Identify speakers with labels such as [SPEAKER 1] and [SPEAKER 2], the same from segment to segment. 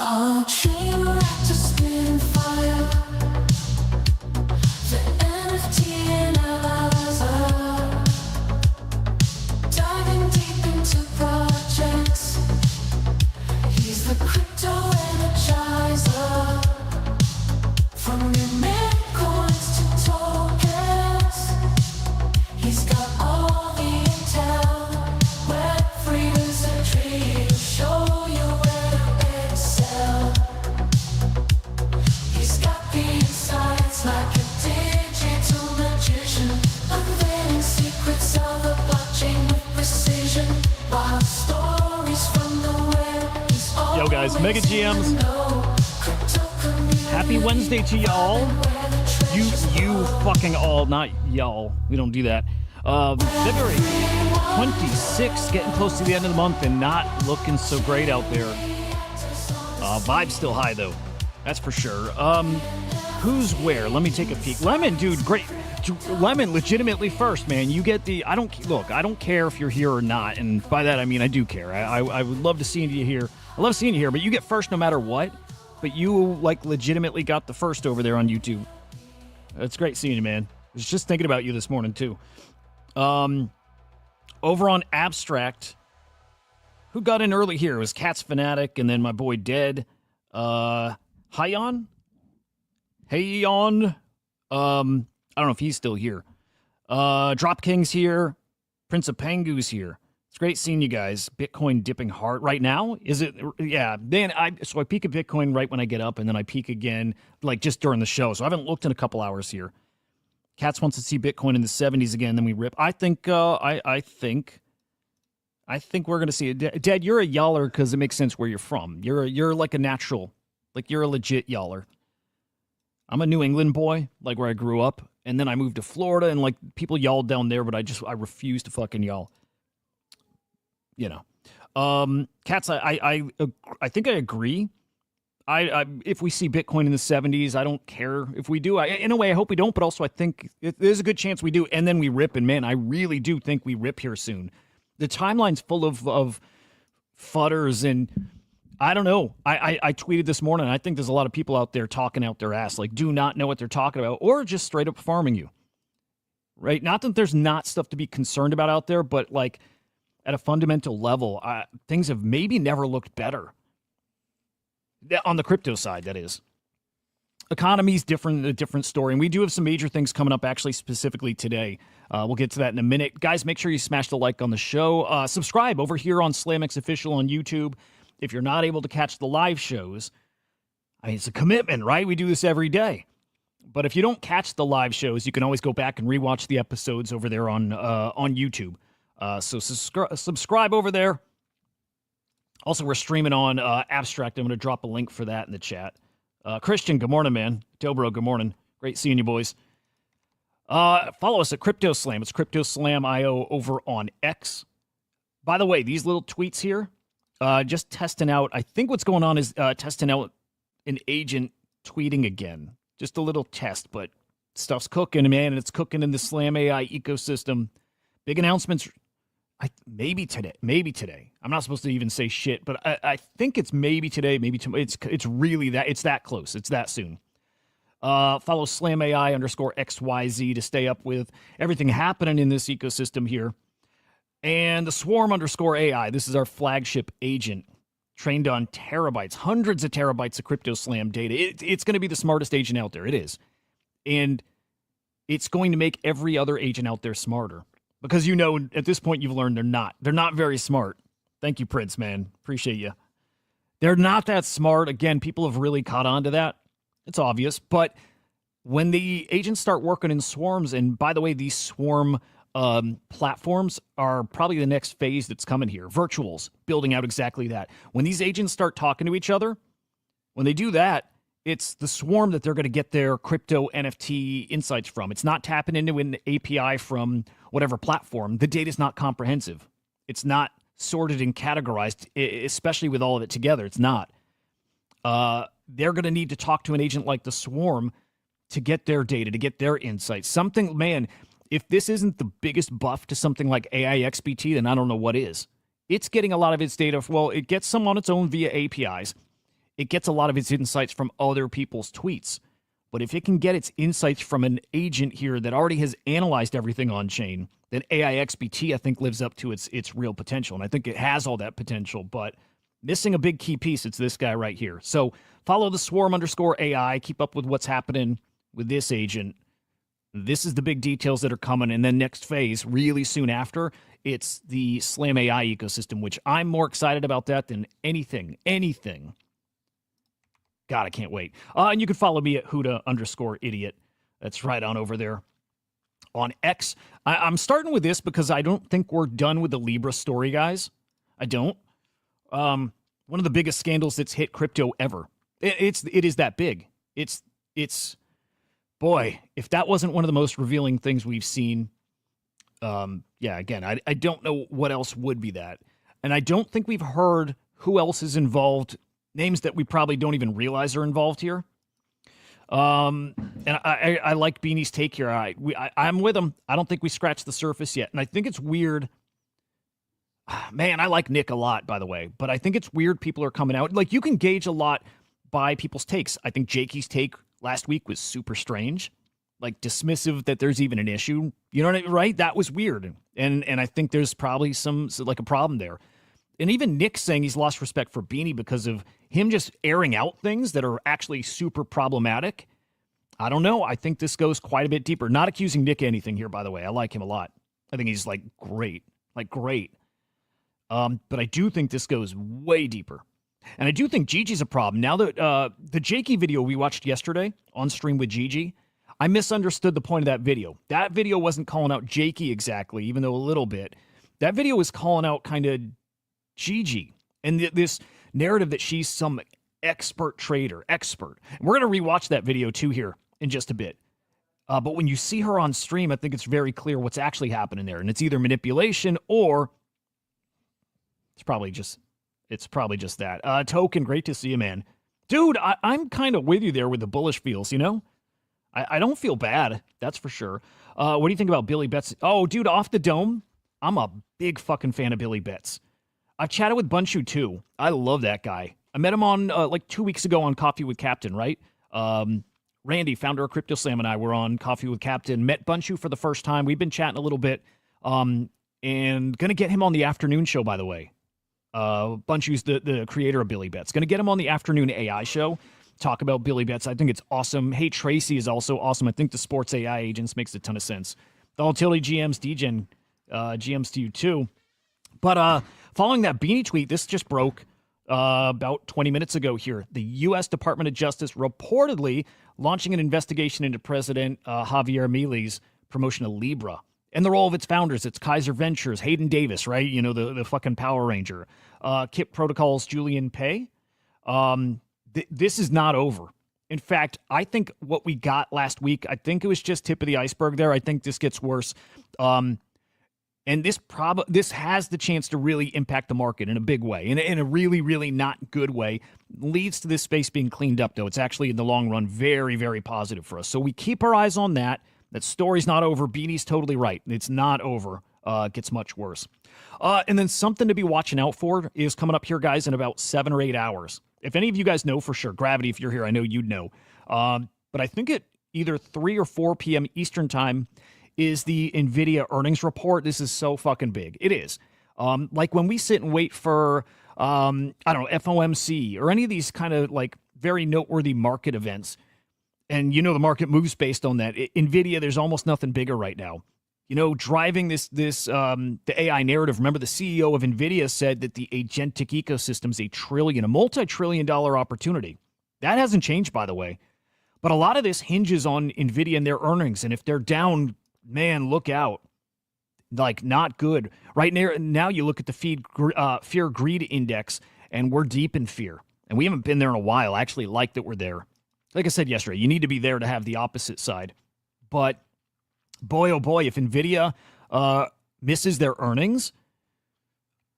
[SPEAKER 1] A chain reactor spinning fire. The NFT analyzer. Diving deep into projects. He's the crypto energizer. From your Memecoins to tokens. He's got all the intel. Web3 is a tree to show you where to excel. He's got the insights like a digital magician, unveiling secrets of the blockchain with precision. Wild stories from the web. He's
[SPEAKER 2] Yo guys, Mega GMs. Happy Wednesday to y'all. You fucking all, not y'all. We don't do that. February 26th, getting close to the end of the month and not looking so great out there. Vibe's still high though, that's for sure. Who's where? Let me take a peek. Lemon, dude, great. Lemon, legitimately first, man. You get the. I don't care if you're here or not, and by that I mean I do care. I would love to see you here. I love seeing you here, but you get first no matter what. But you like legitimately got the first over there on YouTube. It's great seeing you, man. I was just thinking about you this morning too. Over on Abstract, who got in early here? It was Cats Fanatic, and then my boy Dead. Hyon? Heyon? I don't know if he's still here. Drop King's here. Prince of Pangu's here. It's great seeing you guys. Bitcoin dipping hard right now. Is it? Yeah. Man, so I peek at Bitcoin right when I get up, and then I peek again, like just during the show. So I haven't looked in a couple hours here. Cats wants to see Bitcoin in the 70s again. Then we rip. I think we're gonna see it. Dad, you're a yaller because it makes sense where you're from. You're like a natural, like you're a legit yaller. I'm a New England boy, like where I grew up, and then I moved to Florida, and like people yawled down there, but I refuse to fucking yawl. You know, Cats. I think I agree. If we see Bitcoin in the 70s, I don't care if we do. In a way, I hope we don't, but also I think there's a good chance we do, and then we rip. And man, I really do think we rip here soon. The timeline's full of fudders, and I don't know. I tweeted this morning. I think there's a lot of people out there talking out their ass, like do not know what they're talking about, or just straight up farming you. Right? Not that there's not stuff to be concerned about out there, but like at a fundamental level, things have maybe never looked better. On the crypto side, that is. Economy's different, a different story. And we do have some major things coming up, actually, specifically today. We'll get to that in a minute. Guys, make sure you smash the like on the show. Subscribe over here on SlamX Official on YouTube. If you're not able to catch the live shows, I mean, it's a commitment, right? We do this every day. But if you don't catch the live shows, you can always go back and rewatch the episodes over there on YouTube. So subscribe over there. Also, we're streaming on Abstract. I'm going to drop a link for that in the chat. Christian, good morning, man. Dobro, good morning. Great seeing you, boys. Follow us at CryptoSlam. It's CryptoSlam.io over on X. By the way, these little tweets here, just testing out. I think what's going on is testing out an agent tweeting again. Just a little test, but stuff's cooking, man, and it's cooking in the Slam AI ecosystem. Big announcements. Maybe today. I'm not supposed to even say shit, but I think it's maybe today, maybe tomorrow. It's really that. It's that close. It's that soon. Follow SlamAI_XYZ to stay up with everything happening in this ecosystem here. And the Swarm_AI. This is our flagship agent, trained on terabytes, hundreds of terabytes of CryptoSlam data. It's going to be the smartest agent out there. It is. And it's going to make every other agent out there smarter. Because, you know, at this point, you've learned they're not. They're not very smart. Thank you, Prince, man. Appreciate you. They're not that smart. Again, people have really caught on to that. It's obvious. But when the agents start working in swarms, and by the way, these swarm platforms are probably the next phase that's coming here. Virtuals, building out exactly that. When these agents start talking to each other, when they do that, it's the swarm that they're going to get their crypto NFT insights from. It's not tapping into an API from whatever platform. The data is not comprehensive. It's not sorted and categorized, especially with all of it together. It's not. They're going to need to talk to an agent like the Swarm to get their data, to get their insights. Something, man, if this isn't the biggest buff to something like AI XBT, then I don't know what is. It's getting a lot of its data. Well, it gets some on its own via APIs. it gets a lot of its insights from other people's tweets. But if it can get its insights from an agent here that already has analyzed everything on chain, then AIXBT, I think, lives up to its real potential. And I think it has all that potential, but missing a big key piece, it's this guy right here. So follow the swarm_AI, keep up with what's happening with this agent. This is the big details that are coming. And then next phase, really soon after, it's the Slam AI ecosystem, which I'm more excited about that than anything. God, I can't wait. And you can follow me at Hudah_idiot. That's right on over there on X. I'm starting with this because I don't think we're done with the Libra story, guys. I don't. One of the biggest scandals that's hit crypto ever. It is that big. It's boy, if that wasn't one of the most revealing things we've seen, yeah, again, I don't know what else would be that. And I don't think we've heard who else is involved, names that we probably don't even realize are involved here. And I like Beanie's take here. I'm with him. I don't think we scratched the surface yet. And I think it's weird. Man, I like Nick a lot, by the way. But I think it's weird people are coming out. Like, you can gauge a lot by people's takes. I think Jakey's take last week was super strange. Like, dismissive that there's even an issue. You know what I mean, right? That was weird. And I think there's probably like a problem there. And even Nick saying he's lost respect for Beanie because of him just airing out things that are actually super problematic. I don't know. I think this goes quite a bit deeper. Not accusing Nick of anything here, by the way. I like him a lot. I think he's like great. But I do think this goes way deeper. And I do think Gigi's a problem. Now that the Jakey video we watched yesterday on stream with Gigi, I misunderstood the point of that video. That video wasn't calling out Jakey exactly, even though a little bit. That video was calling out kind of Gigi and this narrative that she's some expert trader. And we're going to rewatch that video too here in just a bit. But when you see her on stream, I think it's very clear what's actually happening there. And it's either manipulation or it's probably just that. Token, great to see you, man. Dude, I'm kind of with you there with the bullish feels, you know? I don't feel bad, that's for sure. What do you think about Billy Betts? Oh, dude, off the dome, I'm a big fucking fan of Billy Betts. I've chatted with Bunshu, too. I love that guy. I met him on, like 2 weeks ago on Coffee with Captain, right? Randy, founder of Crypto Slam, and I were on Coffee with Captain. Met Bunshu for the first time. We've been chatting a little bit. And going to get him on the afternoon show, by the way. Bunshu's the creator of Billy Betts. Going to get him on the afternoon AI show. Talk about Billy Betts. I think it's awesome. Hey, Tracy is also awesome. I think the sports AI agents makes a ton of sense. The Volatility GMs, DGen, GMs to you, too. But following that Beanie tweet, this just broke about 20 minutes ago here. The U.S. Department of Justice reportedly launching an investigation into President Javier Milei's promotion of Libra and the role of its founders. It's Kaiser Ventures, Hayden Davis, right? You know, the fucking Power Ranger. Kip Protocol's Julian Pei. This is not over. In fact, I think what we got last week, I think it was just tip of the iceberg there. I think this gets worse. And this has the chance to really impact the market in a big way, in a really, really not good way. Leads to this space being cleaned up, though. It's actually, in the long run, very, very positive for us. So we keep our eyes on that. That story's not over. Beanie's totally right. It's not over. It gets much worse. And then something to be watching out for is coming up here, guys, in about 7 or 8 hours. If any of you guys know for sure, Gravity, if you're here, I know you'd know. But I think at either 3 or 4 p.m. Eastern time is the Nvidia earnings report. This is so fucking big. It is. Like when we sit and wait for, I don't know, FOMC or any of these kind of like very noteworthy market events, and you know the market moves based on that. Nvidia, there's almost nothing bigger right now. You know, driving the AI narrative. Remember, the CEO of Nvidia said that the agentic ecosystem is a multi-trillion-dollar opportunity. That hasn't changed, by the way. But a lot of this hinges on Nvidia and their earnings. And if they're down, man, look out. Like, not good. Right now you look at the Fear Greed Index, and we're deep in fear. And we haven't been there in a while. I actually like that we're there. Like I said yesterday, you need to be there to have the opposite side. But boy, oh boy, if Nvidia misses their earnings,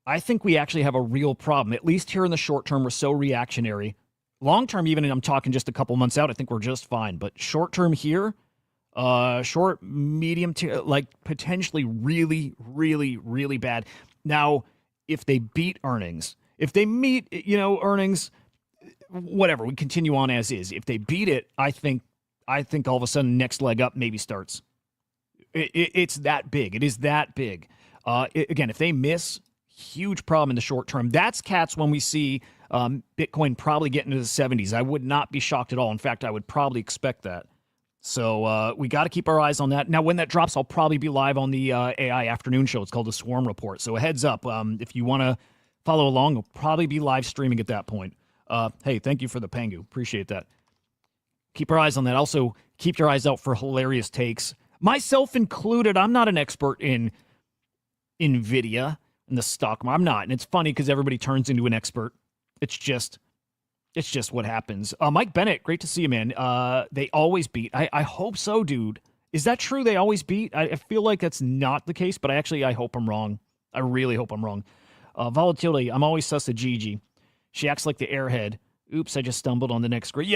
[SPEAKER 2] I think we actually have a real problem. At least here in the short term, we're so reactionary. Long term, even, and I'm talking just a couple months out, I think we're just fine. But short term here, short, medium, like potentially really, really, really bad. Now, if they beat earnings, if they meet, earnings, whatever, we continue on as is. If they beat it, I think all of a sudden next leg up maybe starts. It's that big. It is that big. Again, if they miss, huge problem in the short term. That's cats when we see Bitcoin probably get into the 70s. I would not be shocked at all. In fact, I would probably expect that. So we got to keep our eyes on that. Now, when that drops, I'll probably be live on the AI afternoon show. It's called the Swarm Report. So a heads up, if you want to follow along, I'll probably be live streaming at that point. Hey, thank you for the Pengu. Appreciate that. Keep our eyes on that. Also, keep your eyes out for hilarious takes. Myself included, I'm not an expert in Nvidia and the stock market. I'm not. And it's funny because everybody turns into an expert. It's just what happens. Mike Bennett, great to see you, man. They always beat. I hope so, dude. Is that true? They always beat? I feel like that's not the case, but I hope I'm wrong. I really hope I'm wrong. Volatility, I'm always sus of Gigi. She acts like the airhead. Oops, I just stumbled on the next grade.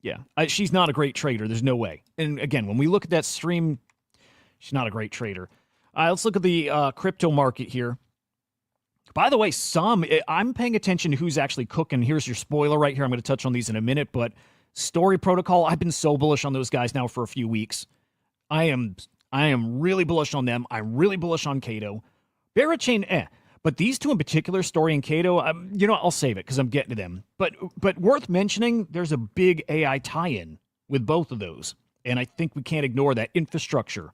[SPEAKER 2] Yeah. She's not a great trader. There's no way. And again, when we look at that stream, she's not a great trader. Let's look at the crypto market here. By the way, I'm paying attention to who's actually cooking. Here's your spoiler right here. I'm going to touch on these in a minute, but Story Protocol, I've been so bullish on those guys now for a few weeks. I am really bullish on them. I'm really bullish on Cato. Barachain, But these two in particular, Story and Cato, I'll save it because I'm getting to them. But worth mentioning, there's a big AI tie-in with both of those. And I think we can't ignore that. Infrastructure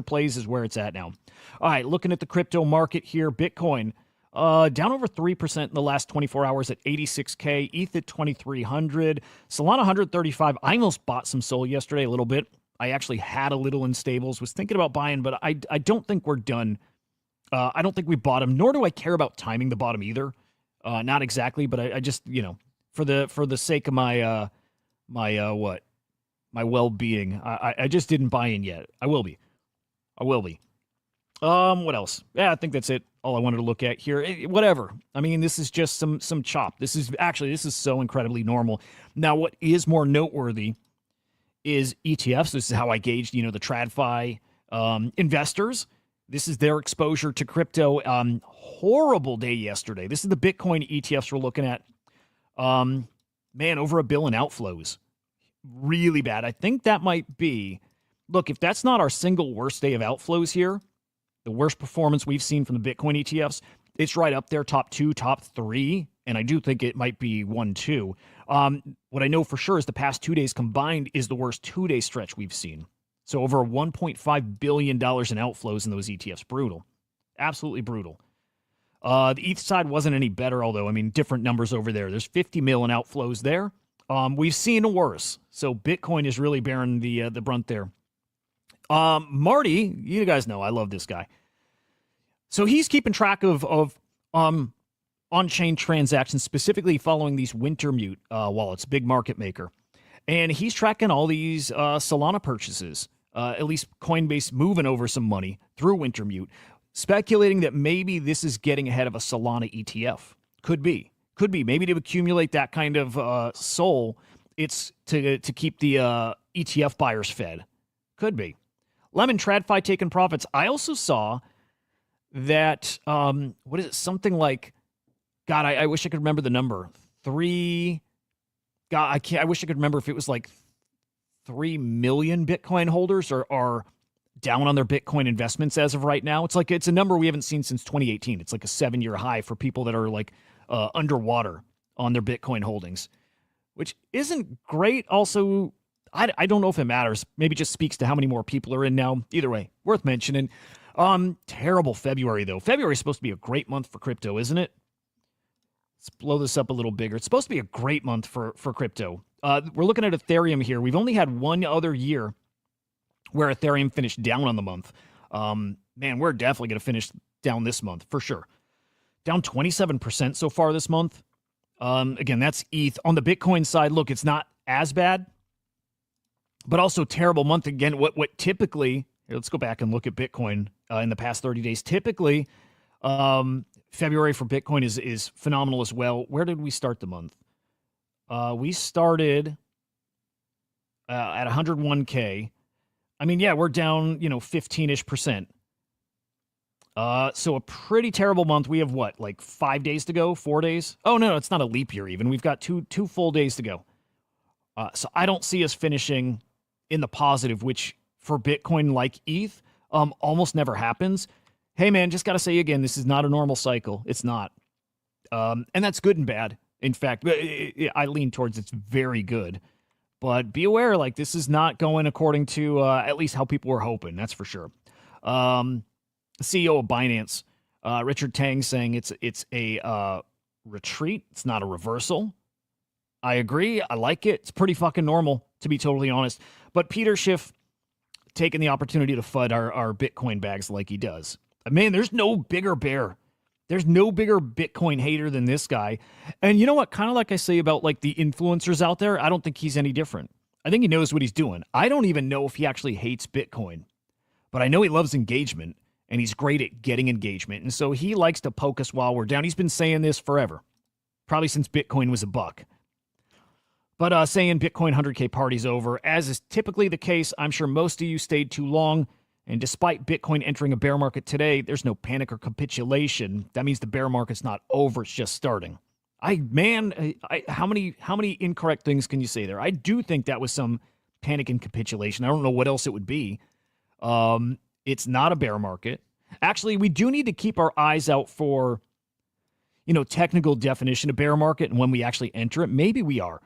[SPEAKER 2] plays is where it's at now. All right, looking at the crypto market here, Bitcoin down over 3% in the last 24 hours at 86K, ETH at 2,300, Solana 135. I almost bought some SOL yesterday a little bit. I actually had a little in stables, was thinking about buying, but I don't think we're done. I don't think we bought them, nor do I care about timing the bottom either. Not exactly, but I just, for the sake of my well-being, I just didn't buy in yet. I will be. What else? Yeah, I think that's it. All I wanted to look at here. Whatever. I mean, this is just some chop. This is so incredibly normal. Now, what is more noteworthy is ETFs. This is how I gauged, the TradFi investors. This is their exposure to crypto. Horrible day yesterday. This is the Bitcoin ETFs we're looking at. Man, over $1 billion outflows. Really bad. I think that might be, look, if that's not our single worst day of outflows here, the worst performance we've seen from the Bitcoin ETFs, it's right up there, top 2, top 3, and I do think it might be 1, 2. What I know for sure is the past 2 days combined is the worst 2-day stretch we've seen. So over $1.5 billion in outflows in those ETFs. Brutal. Absolutely brutal. The ETH side wasn't any better, although, different numbers over there. There's 50 mil in outflows there. We've seen worse. So Bitcoin is really bearing the brunt there. Marty, you guys know I love this guy. So he's keeping track of on-chain transactions, specifically following these Wintermute wallets, big market maker. And he's tracking all these Solana purchases, at least Coinbase moving over some money through Wintermute, speculating that maybe this is getting ahead of a Solana ETF. Could be. Maybe to accumulate that kind of SOL, it's to keep the ETF buyers fed. Could be. Lemon TradFi taking profits. I also saw that, what is it? Something like, God, I wish I could remember the number. I wish I could remember if it was like 3 million Bitcoin holders are down on their Bitcoin investments as of right now. It's a number we haven't seen since 2018. It's like a 7-year high for people that are like underwater on their Bitcoin holdings, which isn't great. Also, I don't know if it matters. Maybe just speaks to how many more people are in now. Either way, worth mentioning. Terrible February, though. February is supposed to be a great month for crypto, isn't it? Let's blow this up a little bigger. It's supposed to be a great month for crypto. We're looking at Ethereum here. We've only had one other year where Ethereum finished down on the month. Man, we're definitely going to finish down this month, for sure. Down 27% so far this month. Again, that's ETH. On the Bitcoin side, look, it's not as bad, but also terrible month. Again, what typically, here, let's go back and look at Bitcoin in the past 30 days. Typically, February for Bitcoin is phenomenal as well. Where did we start the month? We started at 101K. We're down, 15-ish%. So a pretty terrible month. We have what, like 5 days to go, 4 days? Oh no, it's not a leap year even. We've got two full days to go. So I don't see us finishing in the positive, which for Bitcoin like ETH, almost never happens. Hey man, just gotta say again, this is not a normal cycle. It's not, and that's good and bad. In fact, I lean towards it's very good. But be aware, like this is not going according to at least how people were hoping. That's for sure. The CEO of Binance, Richard Tang, saying it's a retreat. It's not a reversal. I agree. I like it. It's pretty fucking normal, to be totally honest. But Peter Schiff taking the opportunity to FUD our Bitcoin bags like he does. Man, there's no bigger bear. There's no bigger Bitcoin hater than this guy. And you know what? Kind of like I say about like the influencers out there, I don't think he's any different. I think he knows what he's doing. I don't even know if he actually hates Bitcoin. But I know he loves engagement. And he's great at getting engagement. And so he likes to poke us while we're down. He's been saying this forever, probably since Bitcoin was a buck. But saying Bitcoin 100K party's over, as is typically the case, I'm sure most of you stayed too long. And despite Bitcoin entering a bear market today, there's no panic or capitulation. That means the bear market's not over. It's just starting. How many incorrect things can you say there? I do think that was some panic and capitulation. I don't know what else it would be. It's not a bear market. Actually, we do need to keep our eyes out for, technical definition of bear market and when we actually enter it. Maybe we are.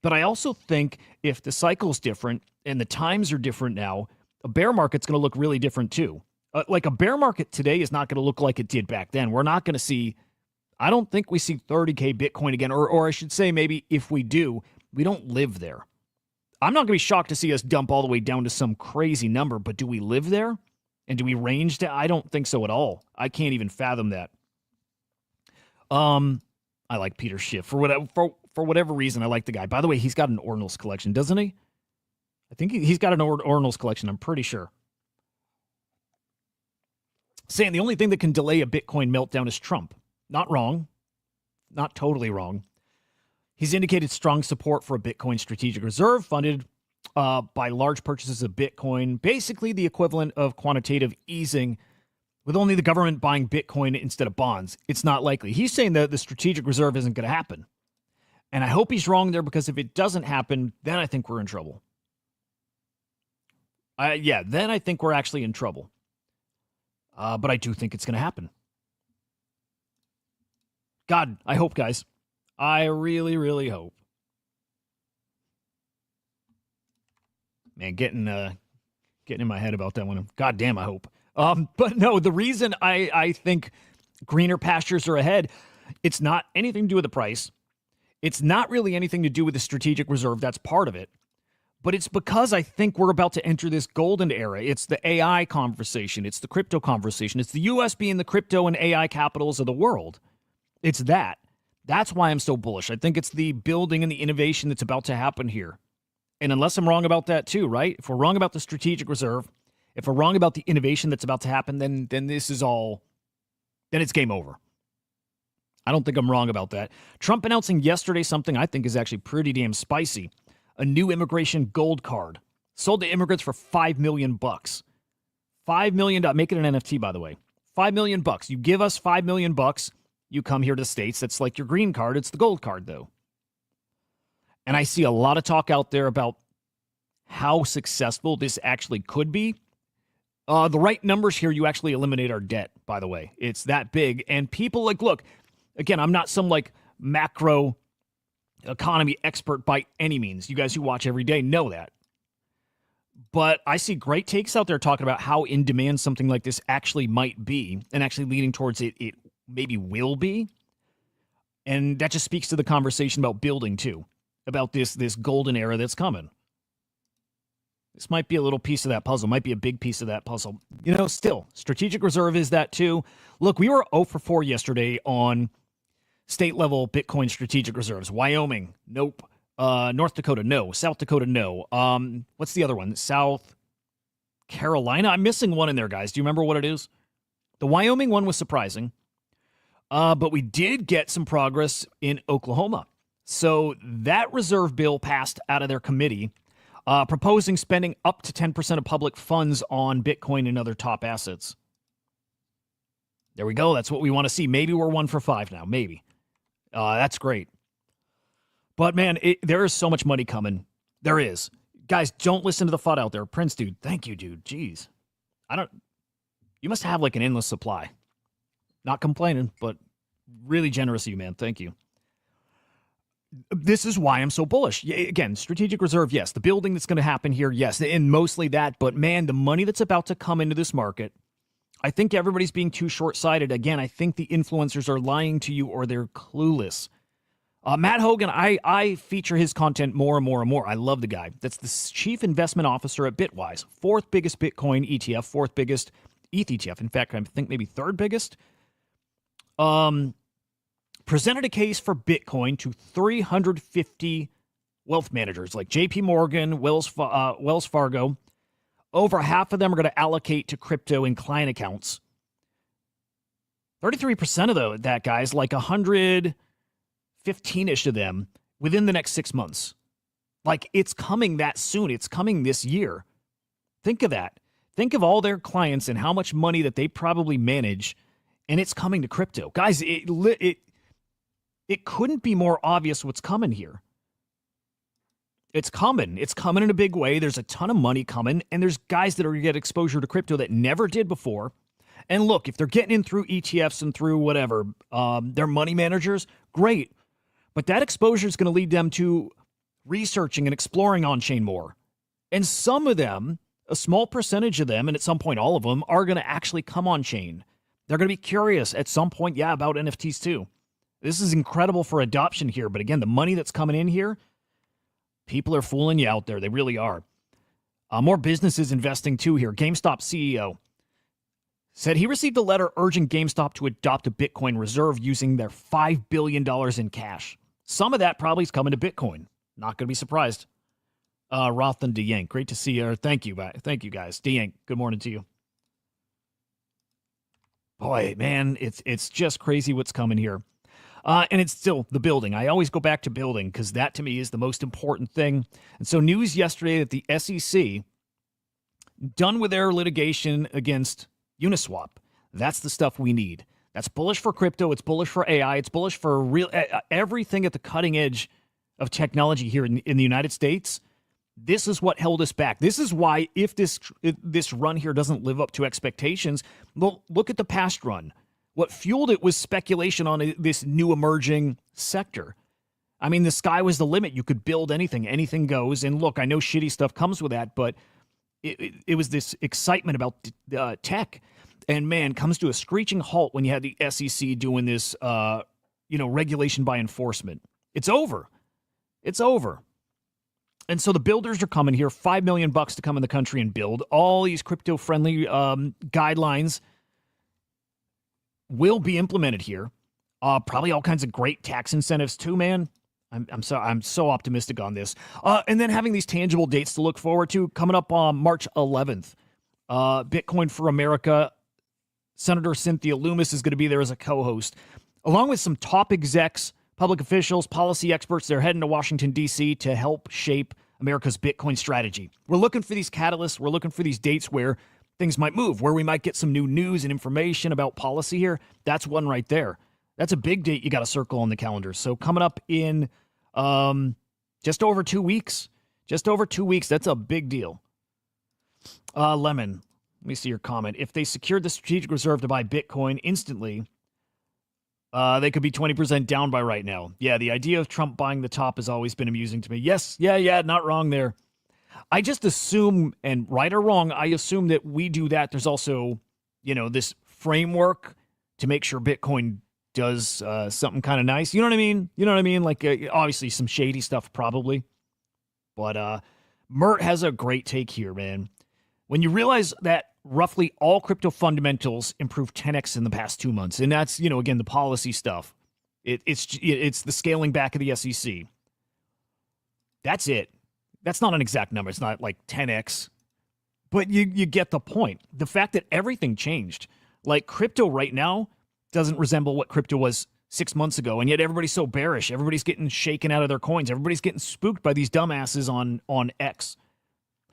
[SPEAKER 2] But I also think if the cycle's different and the times are different now, a bear market's going to look really different too. Like a bear market today is not going to look like it did back then. We're not going to see, I don't think we see 30K Bitcoin again. Or I should say maybe if we do, we don't live there. I'm not going to be shocked to see us dump all the way down to some crazy number, but do we live there? And do we range to? I don't think so at all. I can't even fathom that. I like Peter Schiff. For whatever reason, I like the guy. By the way, he's got an Ordinals collection, doesn't he? I think he's got an Ordinals collection, I'm pretty sure. Saying the only thing that can delay a Bitcoin meltdown is Trump. Not wrong. Not totally wrong. He's indicated strong support for a Bitcoin strategic reserve funded by large purchases of Bitcoin, basically the equivalent of quantitative easing, with only the government buying Bitcoin instead of bonds. It's not likely. He's saying that the strategic reserve isn't going to happen. And I hope he's wrong there, because if it doesn't happen, then I think we're in trouble. Then I think we're actually in trouble. But I do think it's going to happen. God, I hope, guys. I really, really hope. Man, getting in my head about that one. God damn, I hope. But no, the reason I think greener pastures are ahead, it's not anything to do with the price. It's not really anything to do with the strategic reserve. That's part of it. But it's because I think we're about to enter this golden era. It's the AI conversation. It's the crypto conversation. It's the U.S. being the crypto and AI capitals of the world. It's that. That's why I'm so bullish. I think it's the building and the innovation that's about to happen here. And unless I'm wrong about that too, right? If we're wrong about the strategic reserve, if we're wrong about the innovation that's about to happen, then this is all, then it's game over. I don't think I'm wrong about that. Trump announcing yesterday something I think is actually pretty damn spicy. A new immigration gold card sold to immigrants for $5 million. $5 million. Make it an NFT, by the way. $5 million. You give us $5 million. You come here to the States. That's like your green card. It's the gold card, though. And I see a lot of talk out there about how successful this actually could be. The right numbers here, you actually eliminate our debt, by the way. It's that big. And people look, again, I'm not some macro economy expert by any means. You guys who watch every day know that. But I see great takes out there talking about how in demand something like this actually might be, and actually leading towards it maybe will be. And that just speaks to the conversation about building too, about this golden era that's coming. This might be a little piece of that puzzle, might be a big piece of that puzzle. Still, strategic reserve is that too. Look, we were 0 for 4 yesterday on state-level Bitcoin strategic reserves. Wyoming, nope. North Dakota, no. South Dakota, no. What's the other one? South Carolina? I'm missing one in there, guys. Do you remember what it is? The Wyoming one was surprising. But we did get some progress in Oklahoma. So that reserve bill passed out of their committee, proposing spending up to 10% of public funds on Bitcoin and other top assets. There we go. That's what we want to see. Maybe we're 1 for 5 now. Maybe. That's great. But, man, there is so much money coming. There is. Guys, don't listen to the FUD out there. Prince, dude. Thank you, dude. Jeez. You must have like an endless supply. Not complaining, but really generous of you, man. Thank you. This is why I'm so bullish. Again, strategic reserve, yes. The building that's going to happen here, yes. And mostly that. But, man, the money that's about to come into this market, I think everybody's being too short-sighted. Again, I think the influencers are lying to you or they're clueless. Matt Hogan, I feature his content more and more and more. I love the guy. That's the chief investment officer at Bitwise. 4th biggest Bitcoin ETF, 4th biggest ETH ETF. In fact, I think maybe 3rd biggest. Presented a case for Bitcoin to 350 wealth managers like JP Morgan, Wells Fargo. Over half of them are going to allocate to crypto in client accounts. 33% of that, guys, like 115-ish of them within the next 6 months. Like, it's coming that soon. It's coming this year. Think of that. Think of all their clients and how much money that they probably manage, and it's coming to crypto. Guys, it couldn't be more obvious what's coming here. It's coming. It's coming in a big way. There's a ton of money coming, and there's guys that are going to get exposure to crypto that never did before. And look, if they're getting in through ETFs and through whatever, their money managers, great. But that exposure is going to lead them to researching and exploring on-chain more. And some of them, a small percentage of them, and at some point all of them, are going to actually come on-chain. They're going to be curious at some point, about NFTs too. This is incredible for adoption here. But again, the money that's coming in here, people are fooling you out there. They really are. More businesses investing too here. GameStop CEO said he received a letter urging GameStop to adopt a Bitcoin reserve using their $5 billion in cash. Some of that probably is coming to Bitcoin. Not going to be surprised. Roth and DeYank, great to see you. Thank you, guys. DeYank, good morning to you. Boy, man, it's just crazy what's coming here. And it's still the building. I always go back to building because that to me is the most important thing. And so news yesterday that the SEC done with their litigation against Uniswap. That's the stuff we need. That's bullish for crypto. It's bullish for AI. It's bullish for everything at the cutting edge of technology here in the United States. This is what held us back. This is why if this run here doesn't live up to expectations, well, look at the past run. What fueled it was speculation on this new emerging sector. I mean, the sky was the limit. You could build anything. Anything goes. And look, I know shitty stuff comes with that, but it was this excitement about tech. And, man, comes to a screeching halt when you had the SEC doing this, regulation by enforcement. It's over. It's over. And so the builders are coming here, $5 million to come in the country and build. All these crypto-friendly guidelines will be implemented here. Probably all kinds of great tax incentives too, man. I'm so optimistic on this. And then having these tangible dates to look forward to coming up on March 11th. Bitcoin for America. Senator Cynthia Loomis is going to be there as a co-host, along with some top execs, public officials, policy experts. They're heading to Washington, D.C. to help shape America's Bitcoin strategy. We're looking for these catalysts. We're looking for these dates where things might move, where we might get some new news and information about policy here. That's one right there. That's a big date you got to circle on the calendar. So coming up in just over 2 weeks. Just over 2 weeks. That's a big deal. Lemon, let me see your comment. If they secured the strategic reserve to buy Bitcoin instantly, they could be 20% down by right now. Yeah, the idea of Trump buying the top has always been amusing to me. Yes, yeah, not wrong there. I just assume, and right or wrong, I assume that we do that. There's also, this framework to make sure Bitcoin does something kind of nice. You know what I mean? Like, obviously some shady stuff probably. But Mert has a great take here, man. When you realize that roughly all crypto fundamentals improved 10x in the past 2 months, and that's, again, the policy stuff. It's the scaling back of the SEC. That's it. That's not an exact number. It's not like 10x, but you get the point. The fact that everything changed, like crypto right now doesn't resemble what crypto was 6 months ago, and yet everybody's so bearish. Everybody's getting shaken out of their coins. Everybody's getting spooked by these dumbasses on X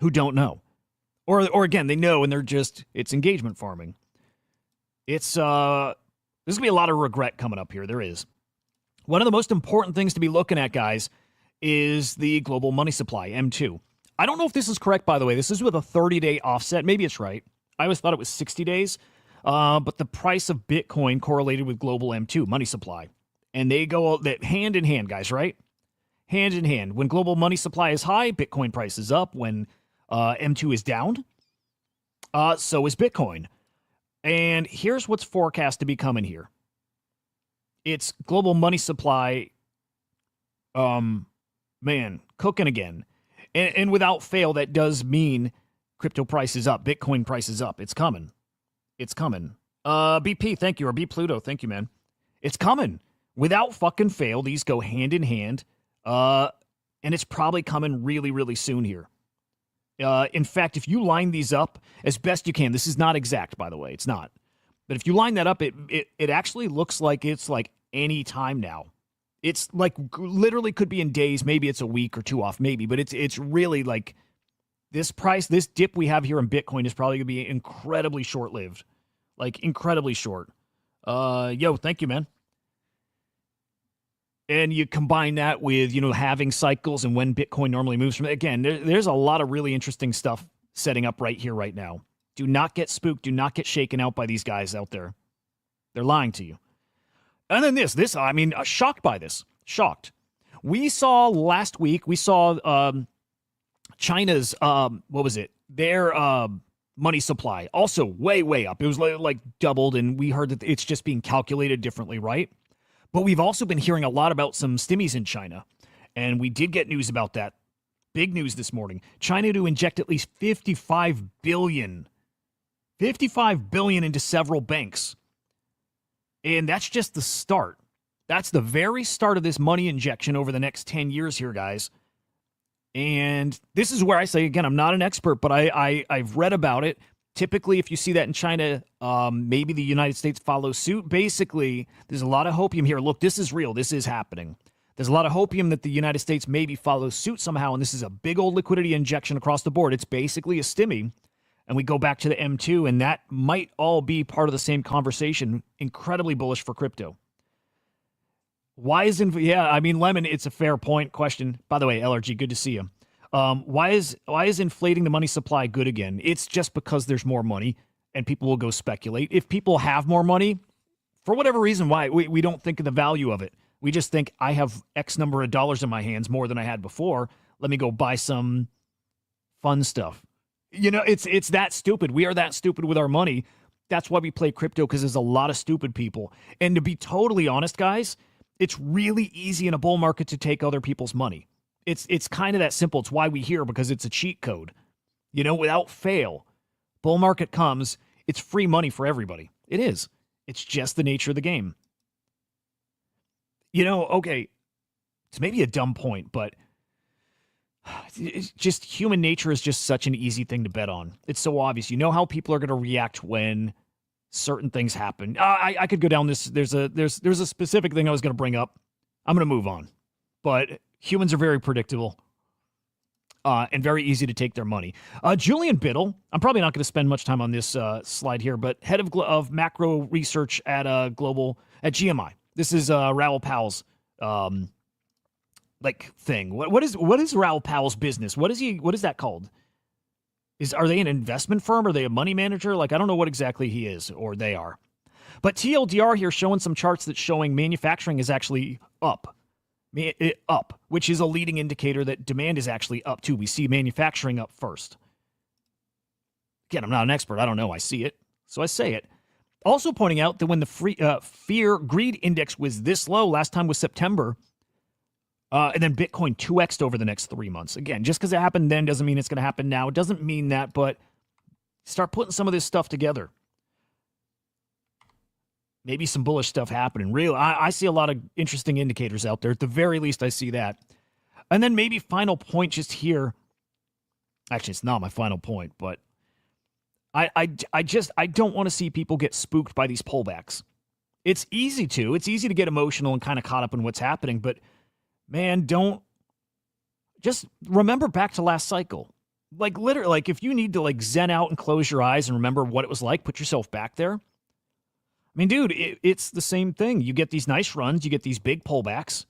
[SPEAKER 2] who don't know. Or again, they know and they're just, it's engagement farming. There's going to be a lot of regret coming up here. There is. One of the most important things to be looking at, guys, is the global money supply, M2. I don't know if this is correct, by the way. This is with a 30-day offset. Maybe it's right. I always thought it was 60 days. But the price of Bitcoin correlated with global M2, money supply. And they go hand in hand, guys, right? Hand in hand. When global money supply is high, Bitcoin price is up. When M2 is down, so is Bitcoin. And here's what's forecast to be coming here. It's global money supply, cooking again. And without fail, that does mean crypto price is up. Bitcoin price is up. It's coming. It's coming. BP, thank you. Or B Pluto, thank you, man. It's coming. Without fucking fail, these go hand in hand. And it's probably coming really, really soon here. In fact, if you line these up as best you can, this is not exact, by the way. It's not. But if you line that up, it actually looks like it's like any time now. It's like literally could be in days. Maybe it's a week or two off, maybe. But it's really like this price, this dip we have here in Bitcoin is probably going to be incredibly short-lived. Like incredibly short. Thank you, man. And you combine that with, halving cycles and when Bitcoin normally moves from. Again, there's a lot of really interesting stuff setting up right here, right now. Do not get spooked. Do not get shaken out by these guys out there. They're lying to you. And then shocked by this. Shocked. We saw last week, China's, their money supply. Also way, way up. It was like doubled, and we heard that it's just being calculated differently, right? But we've also been hearing a lot about some stimmies in China, and we did get news about that. Big news this morning. China to inject at least $55 billion into several banks. And that's just the start. That's the very start of this money injection over the next 10 years here, guys. And this is where I say, again, I'm not an expert, but I've read about it. Typically, if you see that in China, maybe the United States follows suit. Basically, there's a lot of hopium here. Look, this is real. This is happening. There's a lot of hopium that the United States maybe follows suit somehow, and this is a big old liquidity injection across the board. It's basically a stimmy, and we go back to the M2, and that might all be part of the same conversation. Incredibly bullish for crypto. Why isn't... Yeah, I mean, Lemon, it's a fair point question. By the way, LRG, good to see you. Why is inflating the money supply good again? It's just because there's more money and people will go speculate. If people have more money, for whatever reason, why we don't think of the value of it. We just think I have X number of dollars in my hands, more than I had before. Let me go buy some fun stuff. It's that stupid. We are that stupid with our money. That's why we play crypto, because there's a lot of stupid people. And to be totally honest, guys, it's really easy in a bull market to take other people's money. It's kind of that simple. It's why we hear, because it's a cheat code. Without fail, bull market comes, it's free money for everybody. It is. It's just the nature of the game. Okay, it's maybe a dumb point, but it's just human nature is just such an easy thing to bet on. It's so obvious. You know how people are going to react when certain things happen. I could go down this. There's a specific thing I was going to bring up. I'm going to move on, but humans are very predictable and very easy to take their money. Julian Biddle, I'm probably not going to spend much time on this slide here, but head of macro research at GMI. This is Raoul Powell's thing. What is Raoul Powell's business? What is that called? Are they an investment firm? Are they a money manager? I don't know what exactly he is, or they are. But TLDR here showing some charts that's showing manufacturing is actually up. Which is a leading indicator that demand is actually up too. We see manufacturing up first. Again, I'm not an expert. I don't know. I see it, so I say it. Also pointing out that when the fear greed index was this low, last time was September, and then Bitcoin 2x'd over the next 3 months. Again, just because it happened then doesn't mean it's going to happen now. It doesn't mean that, but start putting some of this stuff together. Maybe some bullish stuff happening. I see a lot of interesting indicators out there. At the very least, I see that. And then maybe final point just here. Actually, it's not my final point, but I don't want to see people get spooked by these pullbacks. It's easy to get emotional and kind of caught up in what's happening, but man, just remember back to last cycle. Literally, if you need to zen out and close your eyes and remember what it was like, put yourself back there. mean, dude, it's the same thing. You get these nice runs, you get these big pullbacks,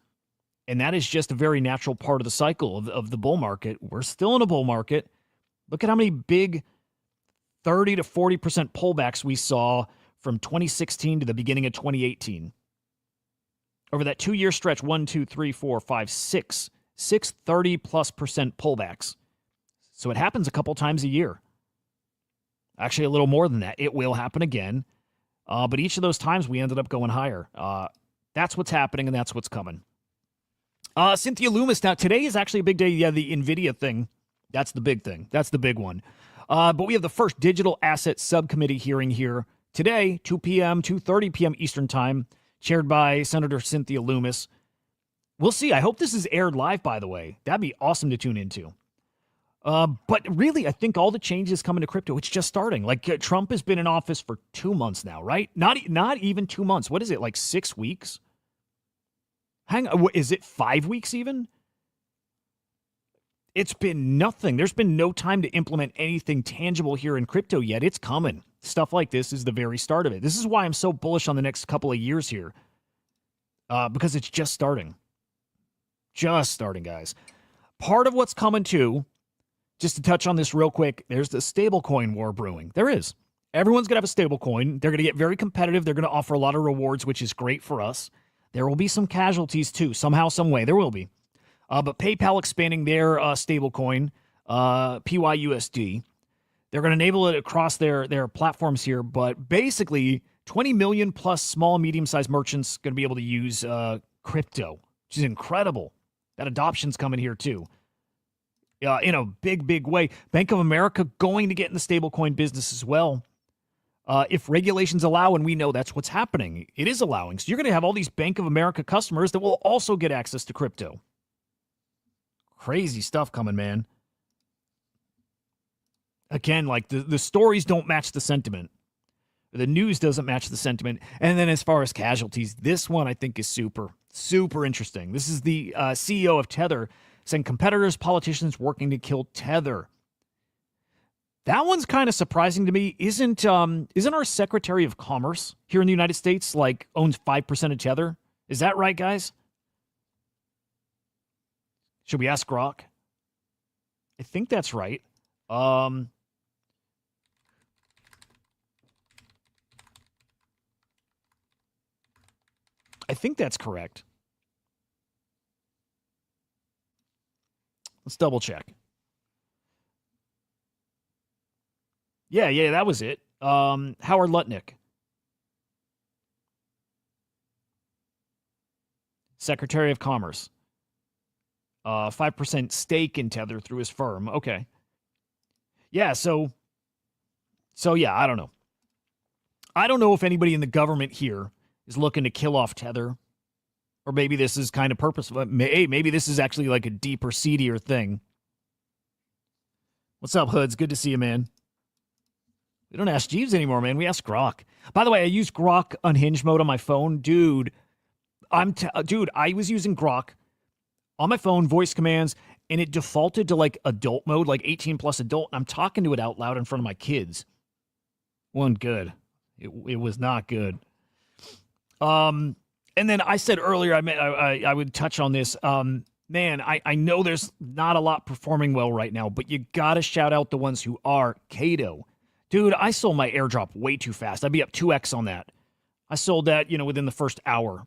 [SPEAKER 2] and that is just a very natural part of the cycle of the bull market. We're still in a bull market. Look at how many big 30 to 40% pullbacks we saw from 2016 to the beginning of 2018. Over that 2-year stretch, 1, 2, 3, 4, 5, 6 30+% pullbacks. So it happens a couple times a year. Actually, a little more than that. It will happen again. But each of those times we ended up going higher. That's what's happening, and that's what's coming. Cynthia Loomis. Now, today is actually a big day. Yeah, the Nvidia thing. That's the big thing. That's the big one. But we have the first digital asset subcommittee hearing here today, 2 p.m., 2:30 p.m. Eastern Time, chaired by Senator Cynthia Loomis. We'll see. I hope this is aired live, by the way. That'd be awesome to tune into. But really, I think all the changes coming to crypto, it's just starting. Like, Trump has been in office for 2 months now, right? Not even 2 months. What is it, like 6 weeks? Hang on. Is it 5 weeks even? It's been nothing. There's been no time to implement anything tangible here in crypto yet. It's coming. Stuff like this is the very start of it. This is why I'm so bullish on the next couple of years here. Because it's just starting. Just starting, guys. Part of what's coming too, just to touch on this real quick, there's the stablecoin war brewing. There is. Everyone's going to have a stablecoin. They're going to get very competitive. They're going to offer a lot of rewards, which is great for us. There will be some casualties too, somehow, some way. There will be. But PayPal expanding their stablecoin, PYUSD. They're going to enable it across their platforms here. But basically, 20 million plus small, medium-sized merchants going to be able to use crypto, which is incredible. That adoption's coming here too. In a big, big way. Bank of America going to get in the stablecoin business as well. If regulations allow, and we know that's what's happening, it is allowing. So you're going to have all these Bank of America customers that will also get access to crypto. Crazy stuff coming, man. Again, like the stories don't match the sentiment. The news doesn't match the sentiment. And then as far as casualties, this one I think is super, super interesting. This is the CEO of Tether saying competitors, politicians working to kill Tether. That one's kind of surprising to me. Isn't our Secretary of Commerce here in the United States like owns 5% of Tether? Is that right, guys? Should we ask Grok? I think that's right. I think that's correct. Let's double check. Yeah, that was it. Howard Lutnick. Secretary of Commerce. 5% stake in Tether through his firm. Okay. Yeah, so yeah, I don't know. I don't know if anybody in the government here is looking to kill off Tether. Or maybe this is kind of purposeful. Hey, maybe this is actually like a deeper, seedier thing. What's up, Hoods? Good to see you, man. We don't ask Jeeves anymore, man. We ask Grok. By the way, I use Grok unhinged mode on my phone. Dude, I was using Grok on my phone, voice commands, and it defaulted to like adult mode, like 18 plus adult. And I'm talking to it out loud in front of my kids. Wasn't good. It was not good. And then I said earlier, I would touch on this. Man, I know there's not a lot performing well right now, but you got to shout out the ones who are. Cato. Dude, I sold my airdrop way too fast. I'd be up 2x on that. I sold that, within the first hour.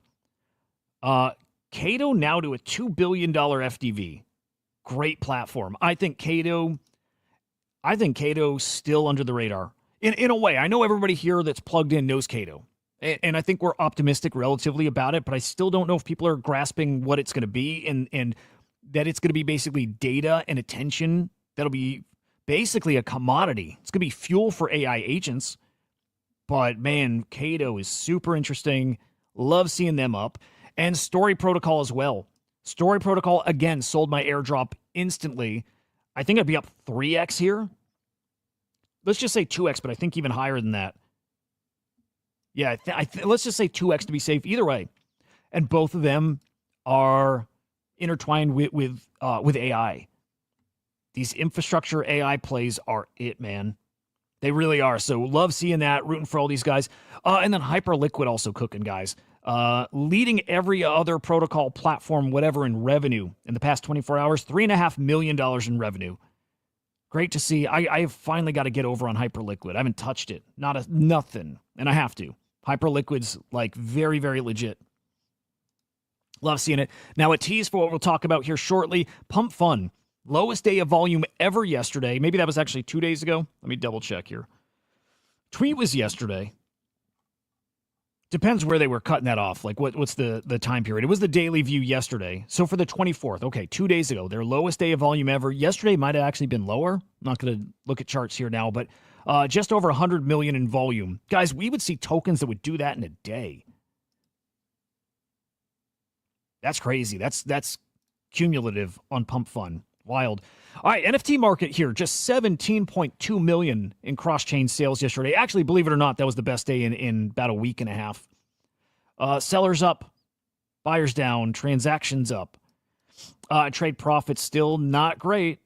[SPEAKER 2] Cato now to a $2 billion FDV. Great platform. I think Cato's still under the radar. In a way, I know everybody here that's plugged in knows Cato. And I think we're optimistic relatively about it, but I still don't know if people are grasping what it's going to be and that it's going to be basically data and attention that'll be basically a commodity. It's going to be fuel for AI agents. But man, Cato is super interesting. Love seeing them up. And Story Protocol as well. Story Protocol, again, sold my airdrop instantly. I think I'd be up 3x here. Let's just say 2x, but I think even higher than that. Yeah, let's just say 2x to be safe. Either way. And both of them are intertwined with AI. These infrastructure AI plays are it, man. They really are. So love seeing that, rooting for all these guys. And then Hyperliquid also cooking, guys. Leading every other protocol platform, whatever, in revenue in the past 24 hours, $3.5 million in revenue. Great to see. I finally got to get over on Hyperliquid. I haven't touched it. Nothing. And I have to. Hyperliquid's like very, very legit. Love seeing it. Now, a tease for what we'll talk about here shortly. Pump.fun. Lowest day of volume ever yesterday. Maybe that was actually 2 days ago. Let me double check here. Tweet was yesterday. Depends where they were cutting that off. Like, what's the time period? It was the daily view yesterday. So for the 24th, okay, 2 days ago, their lowest day of volume ever. Yesterday might have actually been lower. I'm not going to look at charts here now, but just over 100 million in volume. Guys, we would see tokens that would do that in a day. That's crazy. That's cumulative on Pump.fun. Wild. All right, NFT market here. Just 17.2 million in cross-chain sales yesterday. Actually, believe it or not, that was the best day in about a week and a half. Sellers up, buyers down, transactions up. Trade profits still not great.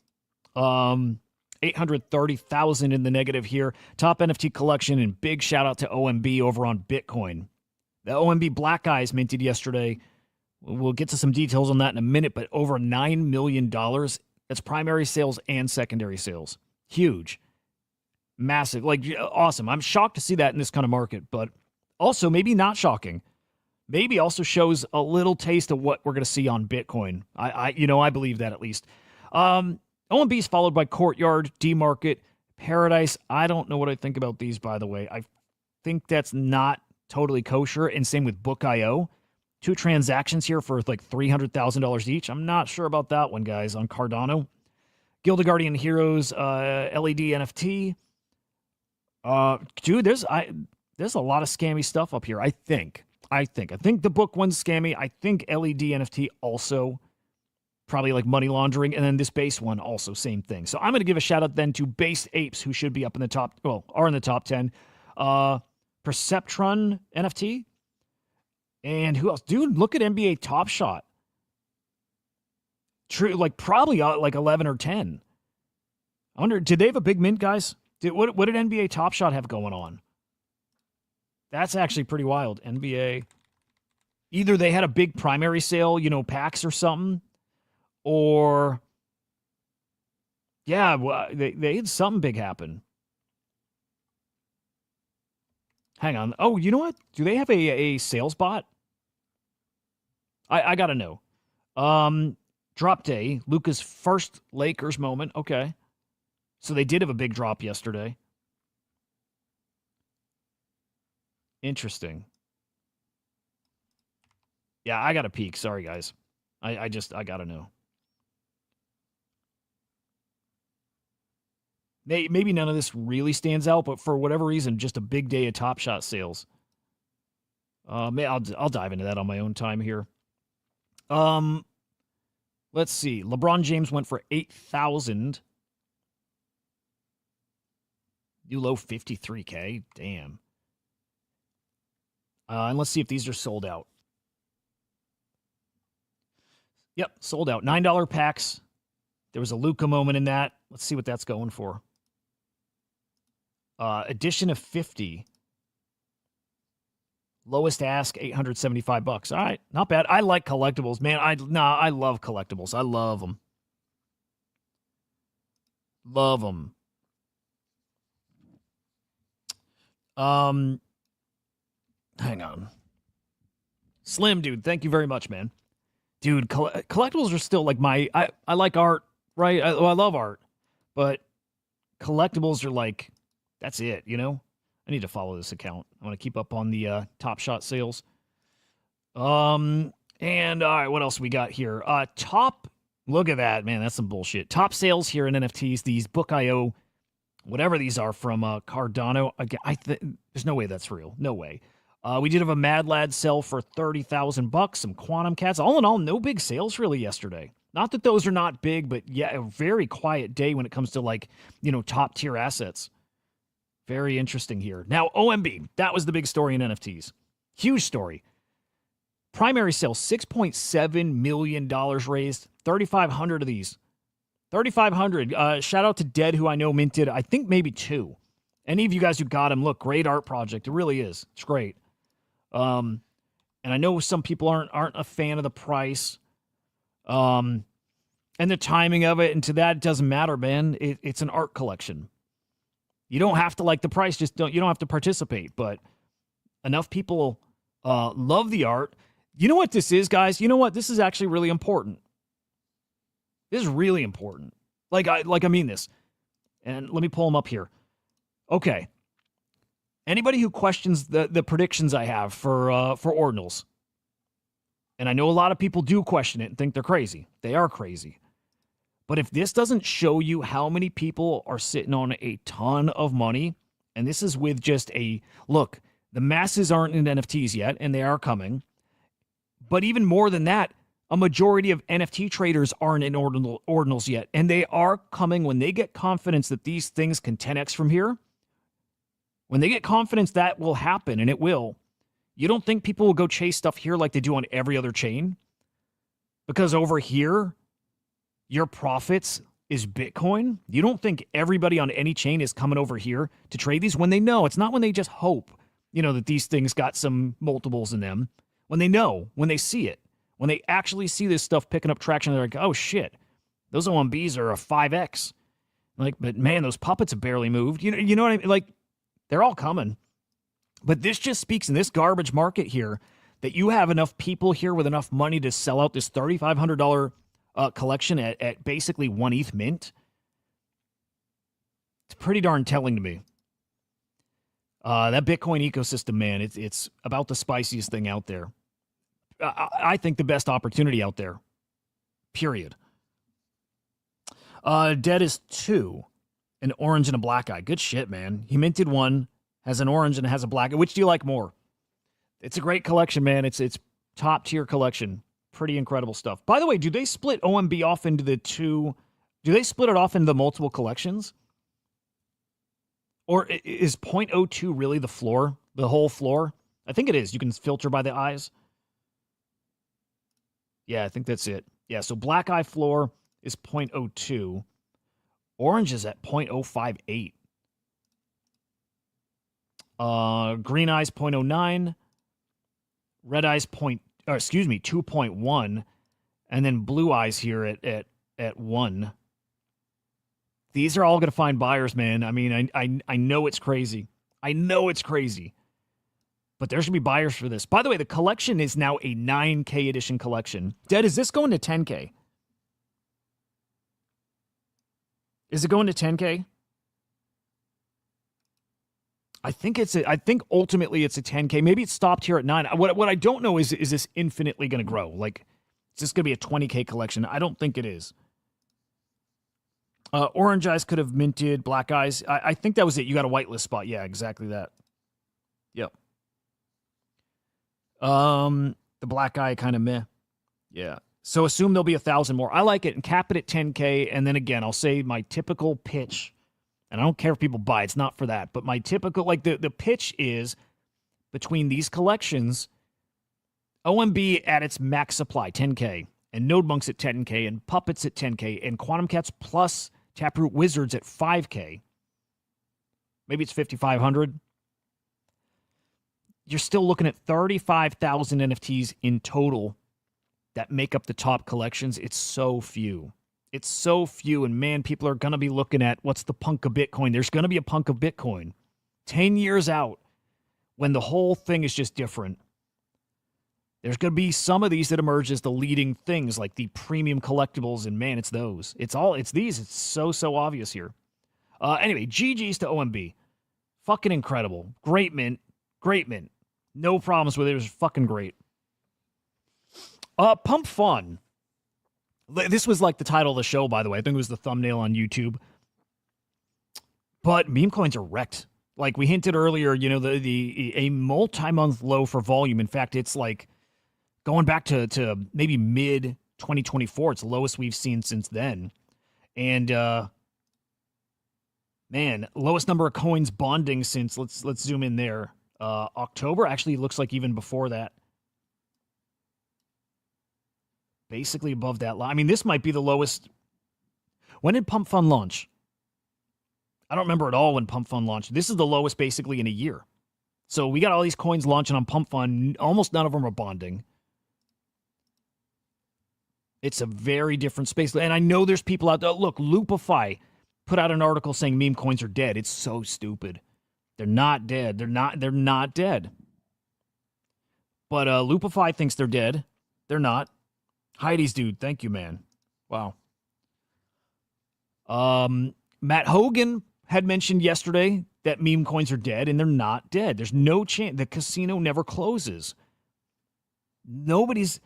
[SPEAKER 2] 830,000 in the negative here. Top NFT collection, and big shout out to OMB over on Bitcoin. The OMB Black Eyes minted yesterday. We'll get to some details on that in a minute, but over $9 million. That's primary sales and secondary sales. Huge. Massive. Like, awesome. I'm shocked to see that in this kind of market, but also maybe not shocking. Maybe also shows a little taste of what we're going to see on Bitcoin. I believe that at least. OMB is followed by Courtyard, D-Market, Paradise. I don't know what I think about these, by the way. I think that's not totally kosher, and same with Book.io. 2 transactions here for like $300,000 each. I'm not sure about that one, guys, on Cardano. Guild Guardian Heroes, LED NFT. Dude, there's a lot of scammy stuff up here, I think. I think the book one's scammy. I think LED NFT also. Probably like money laundering. And then this base one also, same thing. So I'm going to give a shout out then to Based Apes, who should be up in the top, are in the top 10. Perceptron NFT. And who else? Dude, look at NBA Top Shot. True, like probably like 11 or 10. I wonder, did they have a big mint, guys? What did NBA Top Shot have going on? That's actually pretty wild. NBA. Either they had a big primary sale, packs or something. Or, yeah, well, they had something big happen. Hang on. Oh, you know what? Do they have a sales bot? I got to know. Drop day. Luka's first Lakers moment. Okay. So they did have a big drop yesterday. Interesting. Yeah, I got to peek. Sorry, guys. I got to know. Maybe none of this really stands out, but for whatever reason, just a big day of Top Shot sales. I'll dive into that on my own time here. Let's see. LeBron James went for 8,000. New low 53K. Damn. And let's see if these are sold out. Yep, sold out. $9 packs. There was a Luka moment in that. Let's see what that's going for. Edition of 50. Lowest ask, $875. All right, not bad. I like collectibles, man. I love collectibles. I love them. Love them. Hang on. Slim, dude, thank you very much, man. Dude, collectibles are still like I like art, right? I love art, but collectibles are like, that's it, I need to follow this account. I want to keep up on the Top Shot sales. And all right, what else we got here? Look at that, man. That's some bullshit. Top sales here in NFTs. These Book.io, whatever these are from Cardano. Again, there's no way that's real. No way. We did have a Mad Lad sell for $30,000. Some Quantum Cats. All in all, no big sales really yesterday. Not that those are not big, but yeah, a very quiet day when it comes to like, top tier assets. Very interesting here. Now, OMB, that was the big story in NFTs. Huge story. Primary sales, $6.7 million raised. 3,500 of these. 3,500. Shout out to Dead, who I know minted, I think maybe 2. Any of you guys who got him, look, great art project. It really is. It's great. And I know some people aren't a fan of the price, and the timing of it. And to that, it doesn't matter, man. It's an art collection. You don't have to like the price. You don't have to participate. But enough people love the art. You know what this is, guys? You know what? This is actually really important. This is really important. I mean this. And let me pull them up here. Okay. Anybody who questions the predictions I have for ordinals, and I know a lot of people do question it and think they're crazy. They are crazy. But if this doesn't show you how many people are sitting on a ton of money, and this is with just look, the masses aren't in NFTs yet, and they are coming. But even more than that, a majority of NFT traders aren't in ordinals yet, and they are coming when they get confidence that these things can 10x from here. When they get confidence that will happen, and it will, you don't think people will go chase stuff here like they do on every other chain? Because over here, your profits is Bitcoin? You don't think everybody on any chain is coming over here to trade these when they know? It's not when they just hope, that these things got some multiples in them. When they know, when they see it, when they actually see this stuff picking up traction, they're like, oh shit, those OMBs are a 5x. But man, those puppets have barely moved. You know what I mean? They're all coming. But this just speaks in this garbage market here that you have enough people here with enough money to sell out this $3,500 collection at basically 1 ETH mint. It's pretty darn telling to me. That Bitcoin ecosystem, man, it's about the spiciest thing out there. I think the best opportunity out there. Period. Dead is 2. An orange and a black eye. Good shit, man. He minted 1, has an orange and has a black eye. Which do you like more? It's a great collection, man. It's top tier collection. Pretty incredible stuff. By the way, do they split OMB off into the 2? Do they split it off into the multiple collections? Or is 0.02 really the floor? The whole floor? I think it is. You can filter by the eyes. Yeah, I think that's it. Yeah, so black eye floor is 0.02. Orange is at 0.058. Green eyes 0.09. Red eyes 2.1. And then blue eyes here at 1. These are all going to find buyers, man. I mean, I know it's crazy. I know it's crazy. But there should be buyers for this. By the way, the collection is now a 9K edition collection. Dead, is this going to 10K? Is it going to 10K? I think ultimately it's a 10K. Maybe it stopped here at 9. What I don't know is this infinitely going to grow? Is this going to be a 20K collection? I don't think it is. Orange eyes could have minted. Black eyes. I think that was it. You got a whitelist spot. Yeah, exactly that. Yep. The black eye kind of meh. Yeah. So assume there'll be 1,000 more. I like it and cap it at 10K. And then again, I'll say my typical pitch, and I don't care if people buy, it's not for that. But my typical, the pitch is between these collections, OMB at its max supply, 10K, and Node Monks at 10K, and Puppets at 10K, and Quantum Cats plus Taproot Wizards at 5K. Maybe it's 5,500. You're still looking at 35,000 NFTs in total that make up the top collections. It's so few. It's so few. And man, people are going to be looking at what's the punk of Bitcoin. There's going to be a punk of Bitcoin 10 years out when the whole thing is just different. There's going to be some of these that emerge as the leading things, like the premium collectibles. And man, it's those. It's these. It's so obvious here. Anyway, GG's to OMB. Fucking incredible. Great mint. Great mint. No problems with it. It was fucking great. Pump.fun. This was like the title of the show, by the way. I think it was the thumbnail on YouTube. But meme coins are wrecked. Like we hinted earlier, a multi-month low for volume. In fact, it's like going back to maybe mid 2024. It's the lowest we've seen since then. And man, lowest number of coins bonding since let's zoom in there. October, actually, it looks like even before that. Basically above that line. I mean, this might be the lowest. When did Pump.fun launch? I don't remember at all when Pump.fun launched. This is the lowest basically in a year. So we got all these coins launching on Pump.fun. Almost none of them are bonding. It's a very different space. And I know there's people out there. Look, Loopify put out an article saying meme coins are dead. It's so stupid. They're not dead. They're not dead. But Loopify thinks they're dead. They're not. Heidi's dude, thank you, man. Wow. Matt Hogan had mentioned yesterday that meme coins are dead, and they're not dead. There's no chance. The casino never closes. Nobody's,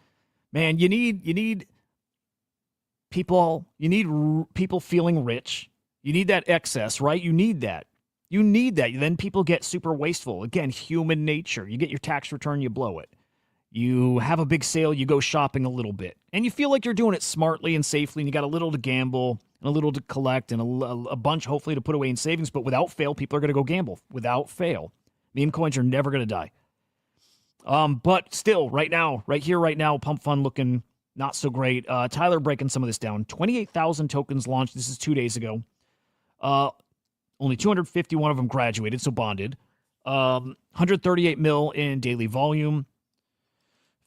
[SPEAKER 2] man, you need people feeling rich. You need that excess, right? You need that. Then people get super wasteful. Again, human nature. You get your tax return, you blow it. You have a big sale, you go shopping a little bit. And you feel like you're doing it smartly and safely, and you got a little to gamble, and a little to collect, and a bunch, hopefully, to put away in savings. But without fail, people are going to go gamble. Without fail. Meme coins are never going to die. But still, right now, Pump.fun looking not so great. Tyler breaking some of this down. 28,000 tokens launched. This is 2 days ago. Only 251 of them graduated, so bonded. 138 mil in daily volume.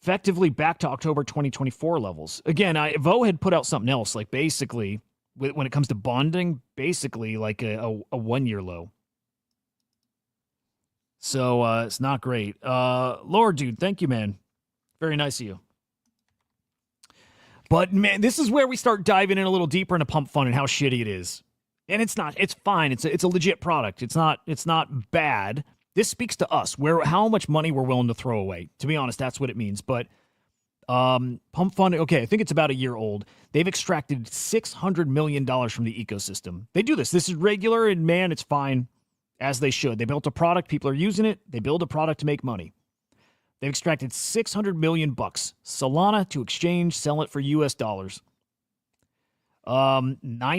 [SPEAKER 2] Effectively back to October 2024 levels. Again, Vo had put out something else, like basically, when it comes to bonding, basically like a 1 year low. So it's not great. Lord, dude, thank you, man. Very nice of you. But man, this is where we start diving in a little deeper into Pump.fun and how shitty it is. And it's not. It's fine. It's a legit product. It's not bad. This speaks to us, how much money we're willing to throw away. To be honest, that's what it means. But Pump.fun, okay, I think it's about a year old. They've extracted $600 million from the ecosystem. They do this. This is regular, and man, it's fine, as they should. They built a product. People are using it. They build a product to make money. They've extracted $600 million. Solana to exchange, sell it for US dollars. 9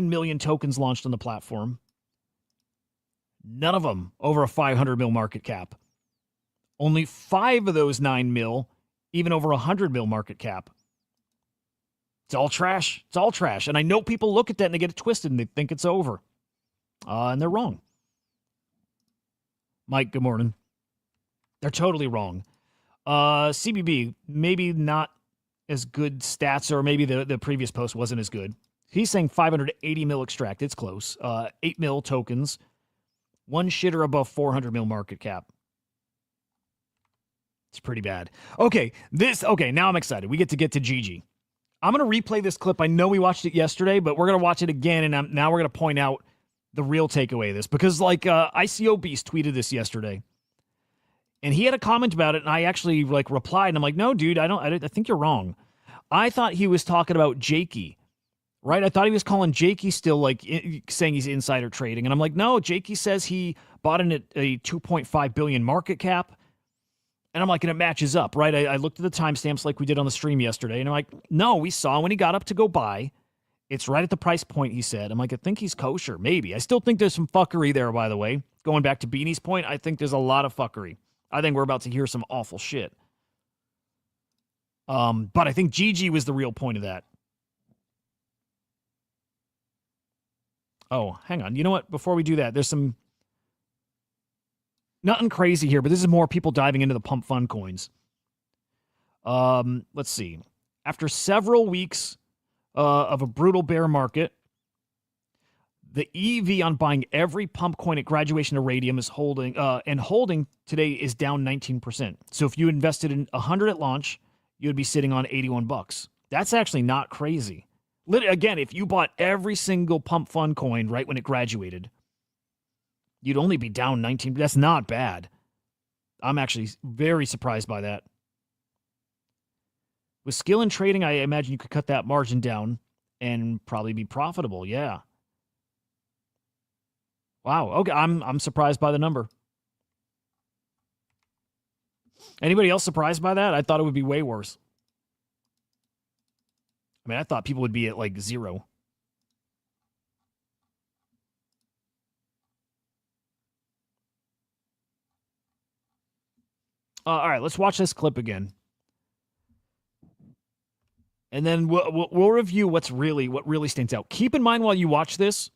[SPEAKER 2] million tokens launched on the platform. None of them over a 500 mil market cap. Only 5 of those 9 mil, even over 100 mil market cap. It's all trash. It's all trash. And I know people look at that and they get it twisted and they think it's over. And they're wrong. Mike, good morning. They're totally wrong. CBB, maybe not as good stats, or maybe the previous post wasn't as good. He's saying 580 mil extract. It's close. 8 mil tokens. One shitter above 400 mil market cap. It's pretty bad. Okay, now I'm excited. We get to GG. I'm going to replay this clip. I know we watched it yesterday, but we're going to watch it again, and now we're going to point out the real takeaway of this. Because, ICO Beast tweeted this yesterday. And he had a comment about it, and I actually, replied, and I'm like, no, dude, I think you're wrong. I thought he was talking about Jakey. Right? I thought he was calling Jakey still, saying he's insider trading. And I'm like, no, Jakey says he bought in at a 2.5 billion market cap. And I'm like, and it matches up, right? I looked at the timestamps like we did on the stream yesterday. And I'm like, no, we saw when he got up to go buy. It's right at the price point, he said. I'm like, I think he's kosher. Maybe. I still think there's some fuckery there, by the way. Going back to Beanie's point, I think there's a lot of fuckery. I think we're about to hear some awful shit. But I think GG was the real point of that. Oh, hang on. You know what? Before we do that, there's some... Nothing crazy here, but this is more people diving into the Pump.fun coins. Let's see. After several weeks of a brutal bear market, the EV on buying every pump coin at graduation to Radium is holding today is down 19%. So if you invested in 100 at launch, you'd be sitting on $81. That's actually not crazy. Again, if you bought every single Pump.fun coin right when it graduated, you'd only be down 19. That's not bad. I'm actually very surprised by that. With skill in trading, I imagine you could cut that margin down and probably be profitable. Yeah. Wow. Okay, I'm surprised by the number. Anybody else surprised by that? I thought it would be way worse. I mean, I thought people would be at 0. All right, let's watch this clip again. And then we'll review what really stands out. Keep in mind while you watch this,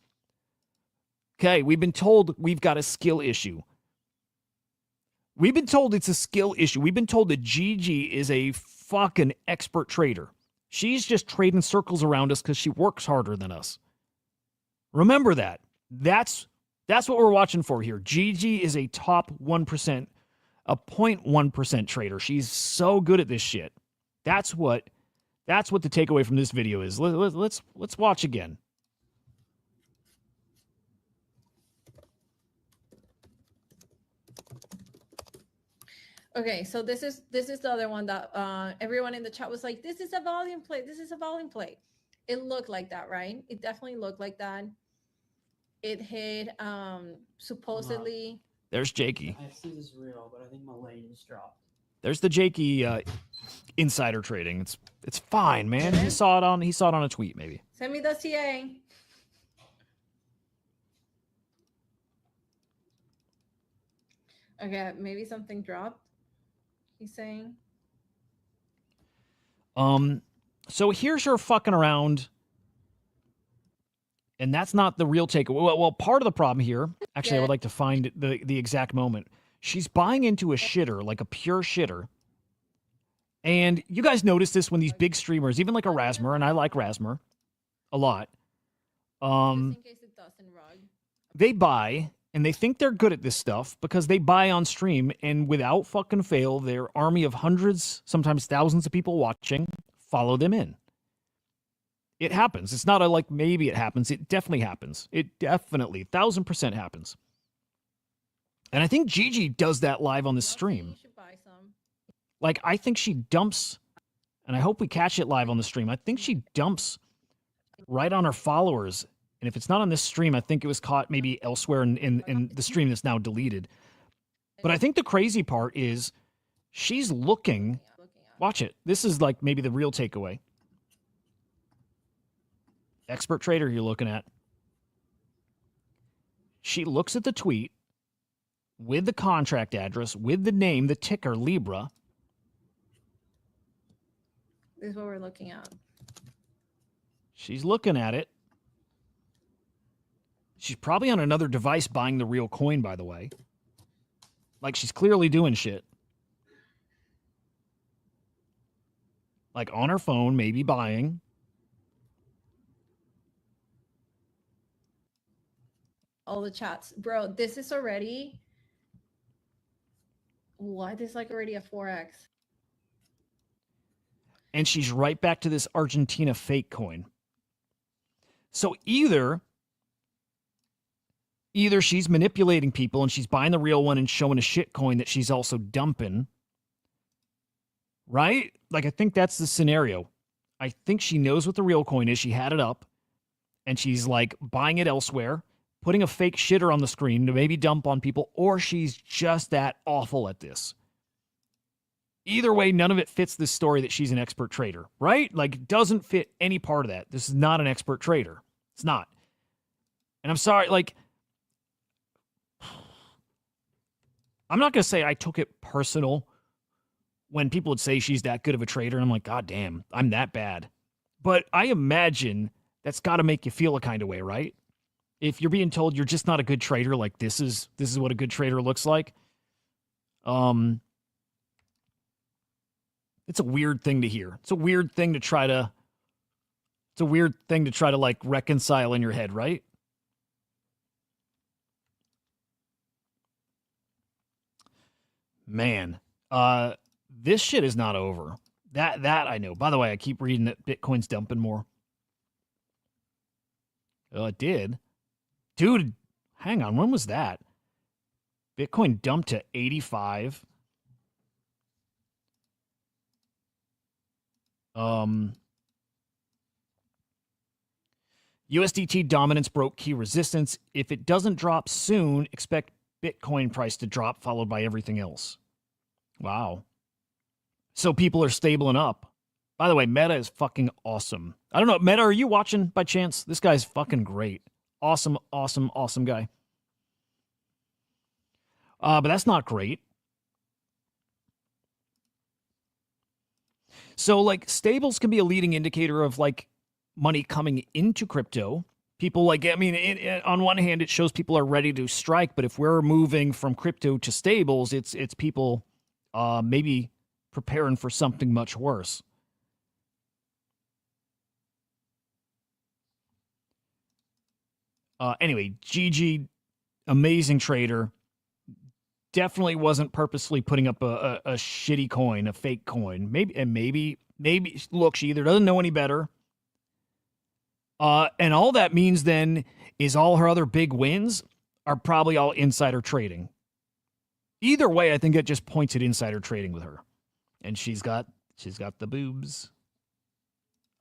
[SPEAKER 2] Okay, we've been told we've got a skill issue. We've been told it's a skill issue. We've been told that Gigi is a fucking expert trader. She's just trading circles around us because she works harder than us. Remember that. That's what we're watching for here. Gigi is a top 1%, a 0.1% trader. She's so good at this shit. That's what the takeaway from this video is. Let's watch again.
[SPEAKER 3] Okay, so this is the other one that everyone in the chat was like, this is a volume play. This is a volume play. It looked like that, right? It definitely looked like that. It hit supposedly.
[SPEAKER 2] There's Jakey.
[SPEAKER 4] I see this real, but I think my lane just dropped.
[SPEAKER 2] There's the Jakey insider trading. It's fine, man. He saw it on a tweet, maybe.
[SPEAKER 3] Send me the CA. Okay, maybe something dropped. He's saying.
[SPEAKER 2] So here's her fucking around. And that's not the real takeaway. Well, part of the problem here, actually, I would like to find the exact moment. She's buying into a shitter, like a pure shitter. And you guys notice this when these big streamers, even like a Rasmer, and I like Rasmer a lot.
[SPEAKER 3] Just in case it doesn't rug.
[SPEAKER 2] They buy, and they think they're good at this stuff because they buy on stream, and without fucking fail, their army of hundreds, sometimes thousands of people watching follow them in. It happens. It's not a like maybe it happens. It definitely happens. It definitely 1000% happens. And I think Gigi does that live on the stream.
[SPEAKER 3] You should buy some.
[SPEAKER 2] Like I think she dumps, and I hope we catch it live on the stream. I think she dumps right on her followers. And if it's not on this stream, I think it was caught maybe elsewhere in the stream that's now deleted. But I think the crazy part is she's looking. Watch it. This is like maybe the real takeaway. Expert trader you're looking at. She looks at the tweet with the contract address, with the name, the ticker, Libra.
[SPEAKER 3] This is what we're looking at.
[SPEAKER 2] She's looking at it. She's probably on another device buying the real coin, by the way. Like, she's clearly doing shit. Like, on her phone, maybe buying.
[SPEAKER 3] All the chats. Bro, this is already... What? This is like already a 4x.
[SPEAKER 2] And she's right back to this Argentina fake coin. So either she's manipulating people and she's buying the real one and showing a shit coin that she's also dumping. Right? Like, I think that's the scenario. I think she knows what the real coin is. She had it up and she's like buying it elsewhere, putting a fake shitter on the screen to maybe dump on people, or she's just that awful at this. Either way, none of it fits this story that she's an expert trader, right? Like, it doesn't fit any part of that. This is not an expert trader. It's not. And I'm sorry, like, I'm not going to say I took it personal when people would say she's that good of a trader. And I'm like, God damn, I'm that bad. But I imagine that's got to make you feel a kind of way, right? If you're being told you're just not a good trader, like this is what a good trader looks like. It's a weird thing to hear. It's a weird thing to try to like reconcile in your head, right? Man, this shit is not over. That I know. By the way, I keep reading that Bitcoin's dumping more. Oh, it did. Dude, hang on. When was that? Bitcoin dumped to 85. USDT dominance broke key resistance. If it doesn't drop soon, expect Bitcoin price to drop, followed by everything else. Wow. So people are stabling up. By the way, Meta is fucking awesome. I don't know. Meta, are you watching by chance? This guy's fucking great. Awesome, awesome, awesome guy. But that's not great. So, like, stables can be a leading indicator of, like, money coming into crypto. People like, I mean, on one hand, it shows people are ready to strike, but if we're moving from crypto to stables, it's people maybe preparing for something much worse. Anyway, GG, amazing trader. Definitely wasn't purposely putting up a shitty coin, a fake coin. Maybe, look, she either doesn't know any better. And all that means then is all her other big wins are probably all insider trading. Either way, I think it just points at insider trading with her. And she's got the boobs.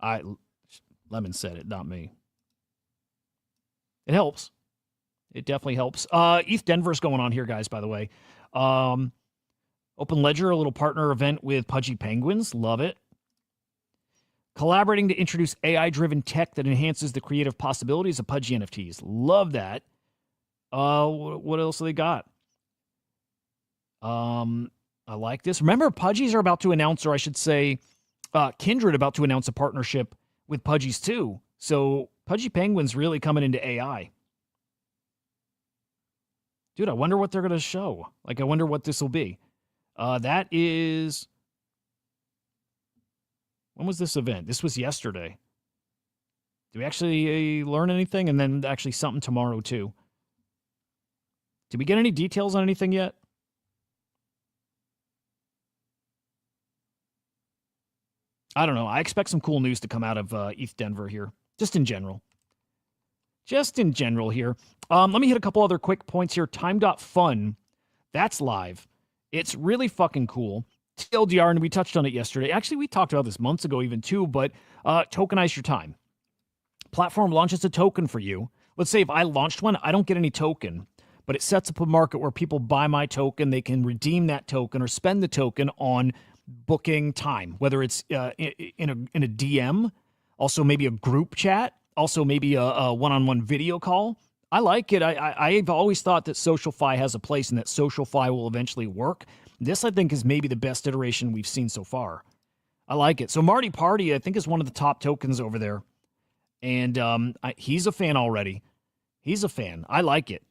[SPEAKER 2] Lemon said it, not me. It helps. It definitely helps. ETH Denver's going on here, guys, by the way. Open Ledger, a little partner event with Pudgy Penguins. Love it. Collaborating to introduce AI-driven tech that enhances the creative possibilities of Pudgy NFTs. Love that. What else do they got? I like this. Remember, Pudgies are about to announce, or I should say, Kindred about to announce a partnership with Pudgies too. So Pudgy Penguins really coming into AI. Dude, I wonder what they're going to show. Like, I wonder what this will be. That is... When was this event? This was yesterday. Did we actually learn anything? And then actually something tomorrow, too. Did we get any details on anything yet? I don't know. I expect some cool news to come out of ETH Denver here. Just in general. Just in general here. Let me hit a couple other quick points here. Time.fun. That's live. It's really fucking cool. TLDR, and we touched on it yesterday. Actually, we talked about this months ago even too, but tokenize your time. Platform launches a token for you. Let's say if I launched one, I don't get any token, but it sets up a market where people buy my token, they can redeem that token or spend the token on booking time, whether it's in a DM, also maybe a group chat, also maybe a one-on-one video call. I like it. I've always thought that SocialFi has a place and that SocialFi will eventually work. This, I think, is maybe the best iteration we've seen so far. I like it. So Marty Party, I think, is one of the top tokens over there. And he's a fan already. He's a fan. I like it.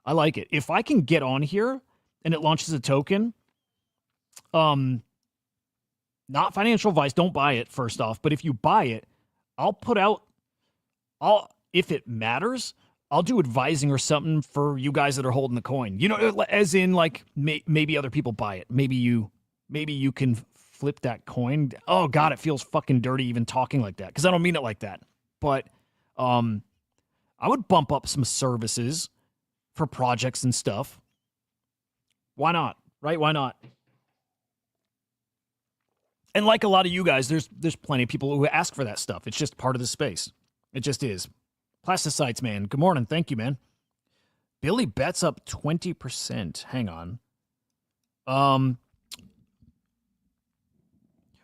[SPEAKER 2] I like it. If I can get on here and it launches a token, not financial advice, don't buy it, first off. But if you buy it, if it matters, I'll do advising or something for you guys that are holding the coin. You know, as in like maybe other people buy it. Maybe you can flip that coin. Oh God, it feels fucking dirty even talking like that because I don't mean it like that. But I would bump up some services for projects and stuff. Why not? Right? Why not? And like a lot of you guys, there's plenty of people who ask for that stuff. It's just part of the space. It just is. Plasticites, man. Good morning. Thank you, man. Billy Bet's up 20%. Hang on.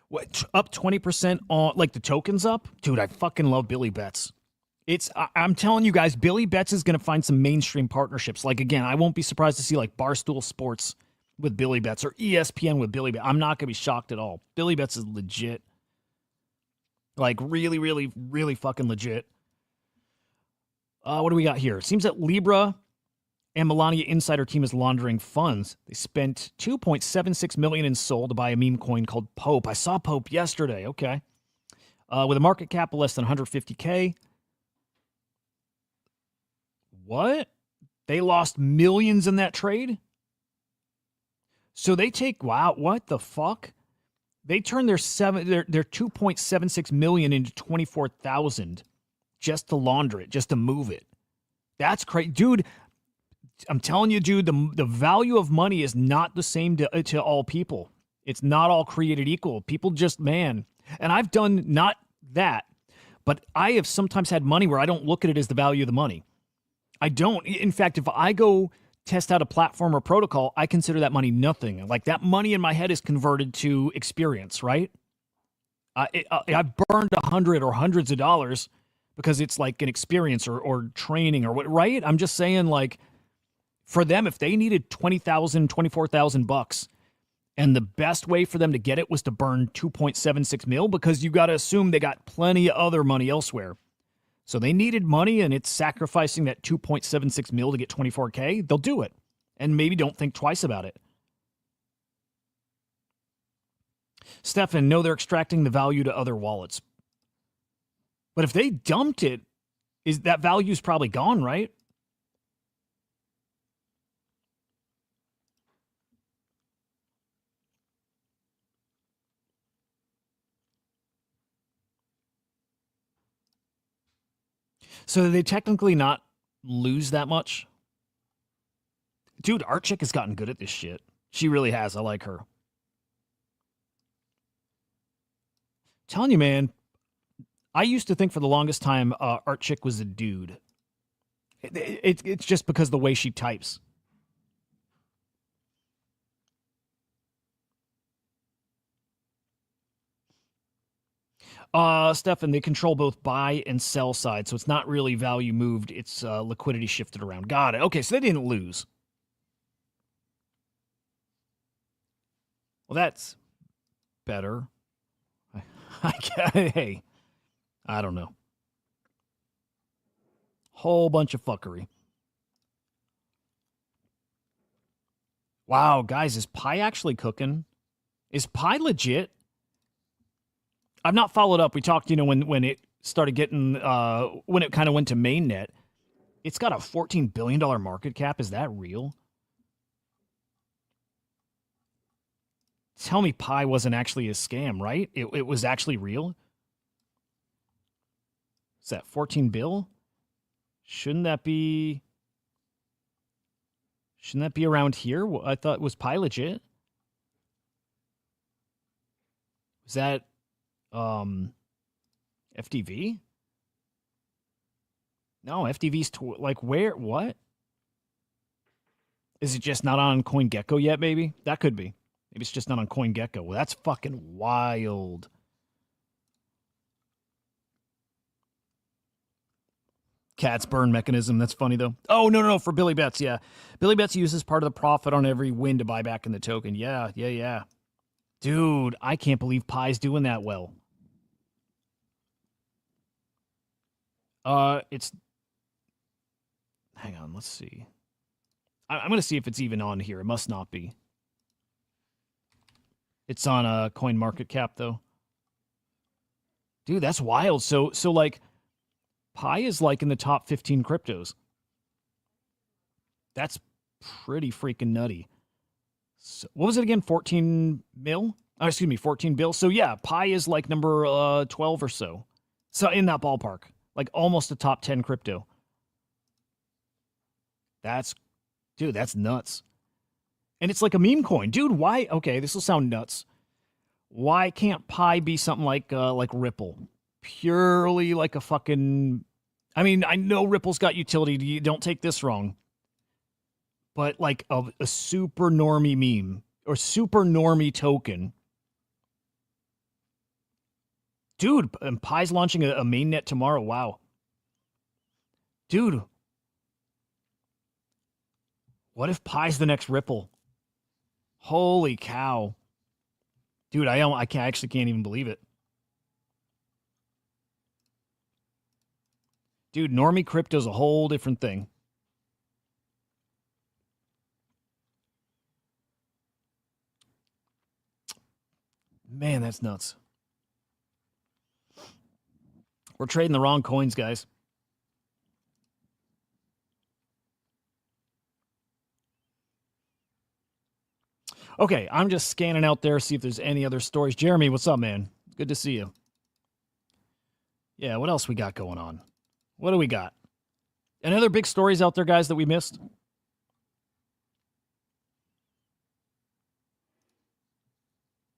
[SPEAKER 2] What, up 20% on, like, the token's up? Dude, I fucking love Billy Bet's. I'm telling you guys, Billy Bet's is going to find some mainstream partnerships. Like, again, I won't be surprised to see, like, Barstool Sports with Billy Bet's or ESPN with Billy Bet's. I'm not going to be shocked at all. Billy Bet's is legit. Like, really, really, really fucking legit. What do we got here? It seems that Libra and Melania Insider team is laundering funds. They spent $2.76 million in Sol to buy a meme coin called Pope. I saw Pope yesterday. Okay. With a market cap of less than 150K. What? They lost millions in that trade? So they take, wow, what the fuck? They turned their 2.76 million into 24,000 just to launder it, just to move it. That's crazy. Dude, I'm telling you, dude, the value of money is not the same to all people. It's not all created equal. People just, man. And I've done not that, but I have sometimes had money where I don't look at it as the value of the money. I don't. In fact, if I go test out a platform or protocol, I consider that money nothing. Like, that money in my head is converted to experience, right? I've burned $100 or hundreds of dollars because it's like an experience or training or what, right? I'm just saying, like, for them, if they needed $20,000, $24,000 and the best way for them to get it was to burn 2.76 mil, because you got to assume they got plenty of other money elsewhere. So they needed money and it's sacrificing that 2.76 mil to get 24K. They'll do it and maybe don't think twice about it. Stefan, no, they're extracting the value to other wallets. But if they dumped it, is that value's probably gone, right? So they technically not lose that much? Dude, Artchick has gotten good at this shit. She really has. I like her. Telling you, man, I used to think for the longest time Artchick was a dude. It's just because of the way she types. Stefan, they control both buy and sell side, so it's not really value moved. It's liquidity shifted around. Got it. Okay, so they didn't lose. Well, that's better. Hey, I don't know. Whole bunch of fuckery. Wow, guys, is Pi actually cooking? Is Pi legit? I've not followed up. We talked, when it started getting, when it kind of went to mainnet. It's got a $14 billion market cap. Is that real? Tell me Pi wasn't actually a scam, right? It was actually real? Is that 14 bill? Shouldn't that be around here? I thought it was Pi legit. Was that FTV? No, FTV's like where? What? Is it just not on CoinGecko yet, maybe? That could be. Maybe it's just not on CoinGecko. Well, that's fucking wild. Cat's burn mechanism. That's funny, though. Oh, no. For Billy Betts, yeah. Billy Betts uses part of the profit on every win to buy back in the token. Yeah. Dude, I can't believe Pi's doing that well. It's... Hang on, let's see. I'm going to see if it's even on here. It must not be. It's on a coin market cap, though. Dude, that's wild. So like, Pi is like in the top 15 cryptos. That's pretty freaking nutty. So, what was it again? 14 mil? Oh, excuse me, 14 bill. So yeah, Pi is like number 12 or so. So in that ballpark, like almost a top 10 crypto. Dude, that's nuts. And it's like a meme coin. Dude, why? Okay, this will sound nuts. Why can't Pi be something like Ripple? Purely like a fucking... I mean, I know Ripple's got utility. Don't take this wrong. But like a super normie meme or super normie token. Dude, and Pi's launching a mainnet tomorrow. Wow. Dude. What if Pi's the next Ripple? Holy cow. Dude, I actually can't even believe it. Dude, normie crypto's a whole different thing. Man, that's nuts. We're trading the wrong coins, guys. Okay, I'm just scanning out there, see if there's any other stories. Jeremy, what's up, man? Good to see you. Yeah, what else we got going on? What do we got? Any other big stories out there, guys, that we missed?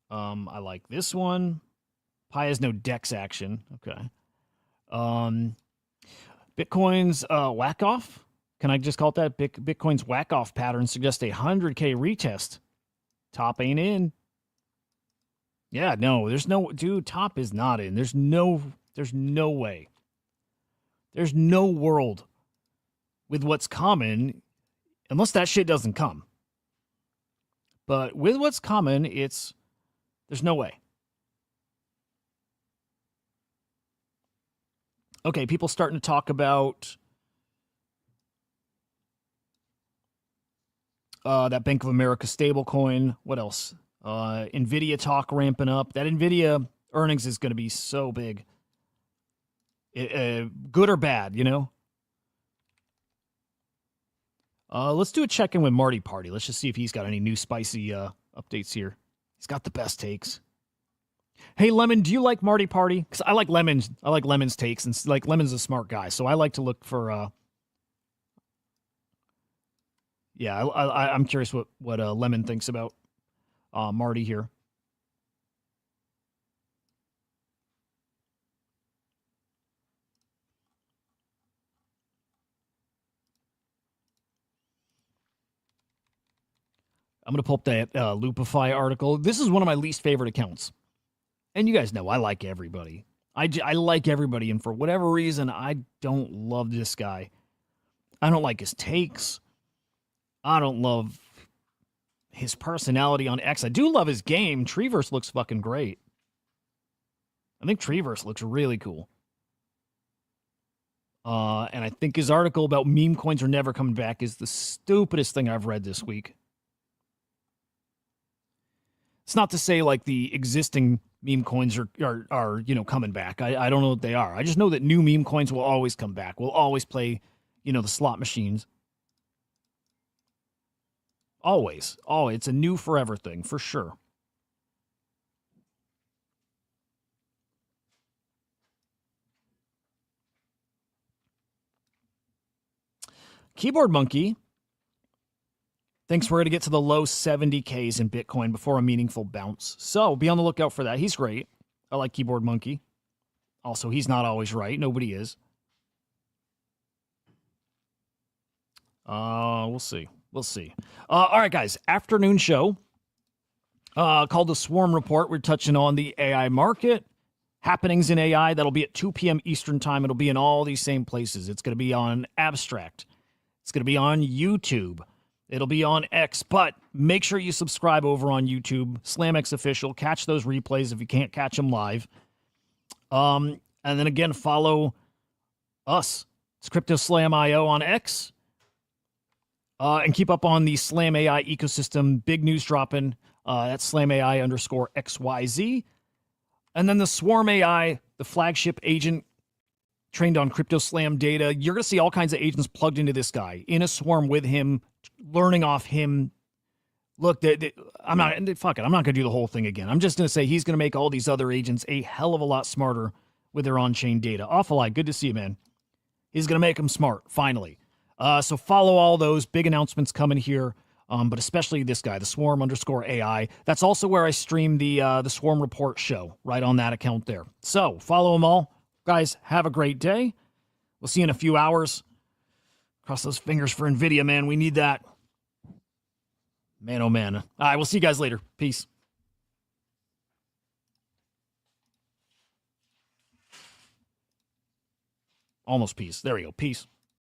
[SPEAKER 2] I like this one. Pi has no DEX action. Okay. Bitcoin's whack-off. Can I just call it that? Bitcoin's whack-off pattern suggests a 100K retest. Top ain't in. Yeah, no, there's no... Dude, top is not in. There's no way. There's no world with what's coming, unless that shit doesn't come. But with what's coming, there's no way. Okay, people starting to talk about that Bank of America stablecoin. What else? Nvidia talk ramping up. That Nvidia earnings is going to be so big. Good or bad, you know? Let's do a check-in with Marty Party. Let's just see if he's got any new spicy updates here. He's got the best takes. Hey, Lemon, do you like Marty Party? Because I like Lemon's. I like Lemon's takes, and like Lemon's a smart guy, so I like to look for. Yeah, I'm curious what Lemon thinks about Marty here. I'm going to pull up that Lupify article. This is one of my least favorite accounts. And you guys know I like everybody. I like everybody, and for whatever reason, I don't love this guy. I don't like his takes. I don't love his personality on X. I do love his game. Treeverse looks fucking great. I think Treeverse looks really cool. And I think his article about meme coins are never coming back is the stupidest thing I've read this week. It's not to say like the existing meme coins are you know, coming back. I don't know what they are. I just know that new meme coins will always come back. We'll always play, you know, the slot machines. Always. Oh, it's a new forever thing for sure. Keyboard Monkey thinks we're going to get to the low 70Ks in Bitcoin before a meaningful bounce. So be on the lookout for that. He's great. I like Keyboard Monkey. Also, he's not always right. Nobody is. We'll see. We'll see. All right, guys. Afternoon show called the Swarm Report. We're touching on the AI market, happenings in AI. That'll be at 2 p.m. Eastern time. It'll be in all these same places. It's going to be on Abstract. It's going to be on YouTube. It'll be on X, but make sure you subscribe over on YouTube, SlamX Official. Catch those replays if you can't catch them live. And then again, follow us. It's CryptoSlam.io on X. And keep up on the Slam AI ecosystem. Big news dropping. That's Slam AI _XYZ. And then the Swarm AI, the flagship agent trained on CryptoSlam data. You're going to see all kinds of agents plugged into this guy in a swarm with him, learning off him. Look, I'm not going to do the whole thing again. I'm just going to say he's going to make all these other agents a hell of a lot smarter with their on-chain data. Awful lot. Good to see you, man. He's going to make them smart, finally. So follow all those big announcements coming here, but especially this guy, the Swarm _AI. That's also where I stream the Swarm Report show, right on that account there. So follow them all. Guys, have a great day. We'll see you in a few hours. Cross those fingers for Nvidia, man. We need that. Man, oh man. All right, we'll see you guys later. Peace. Almost peace. There we go. Peace.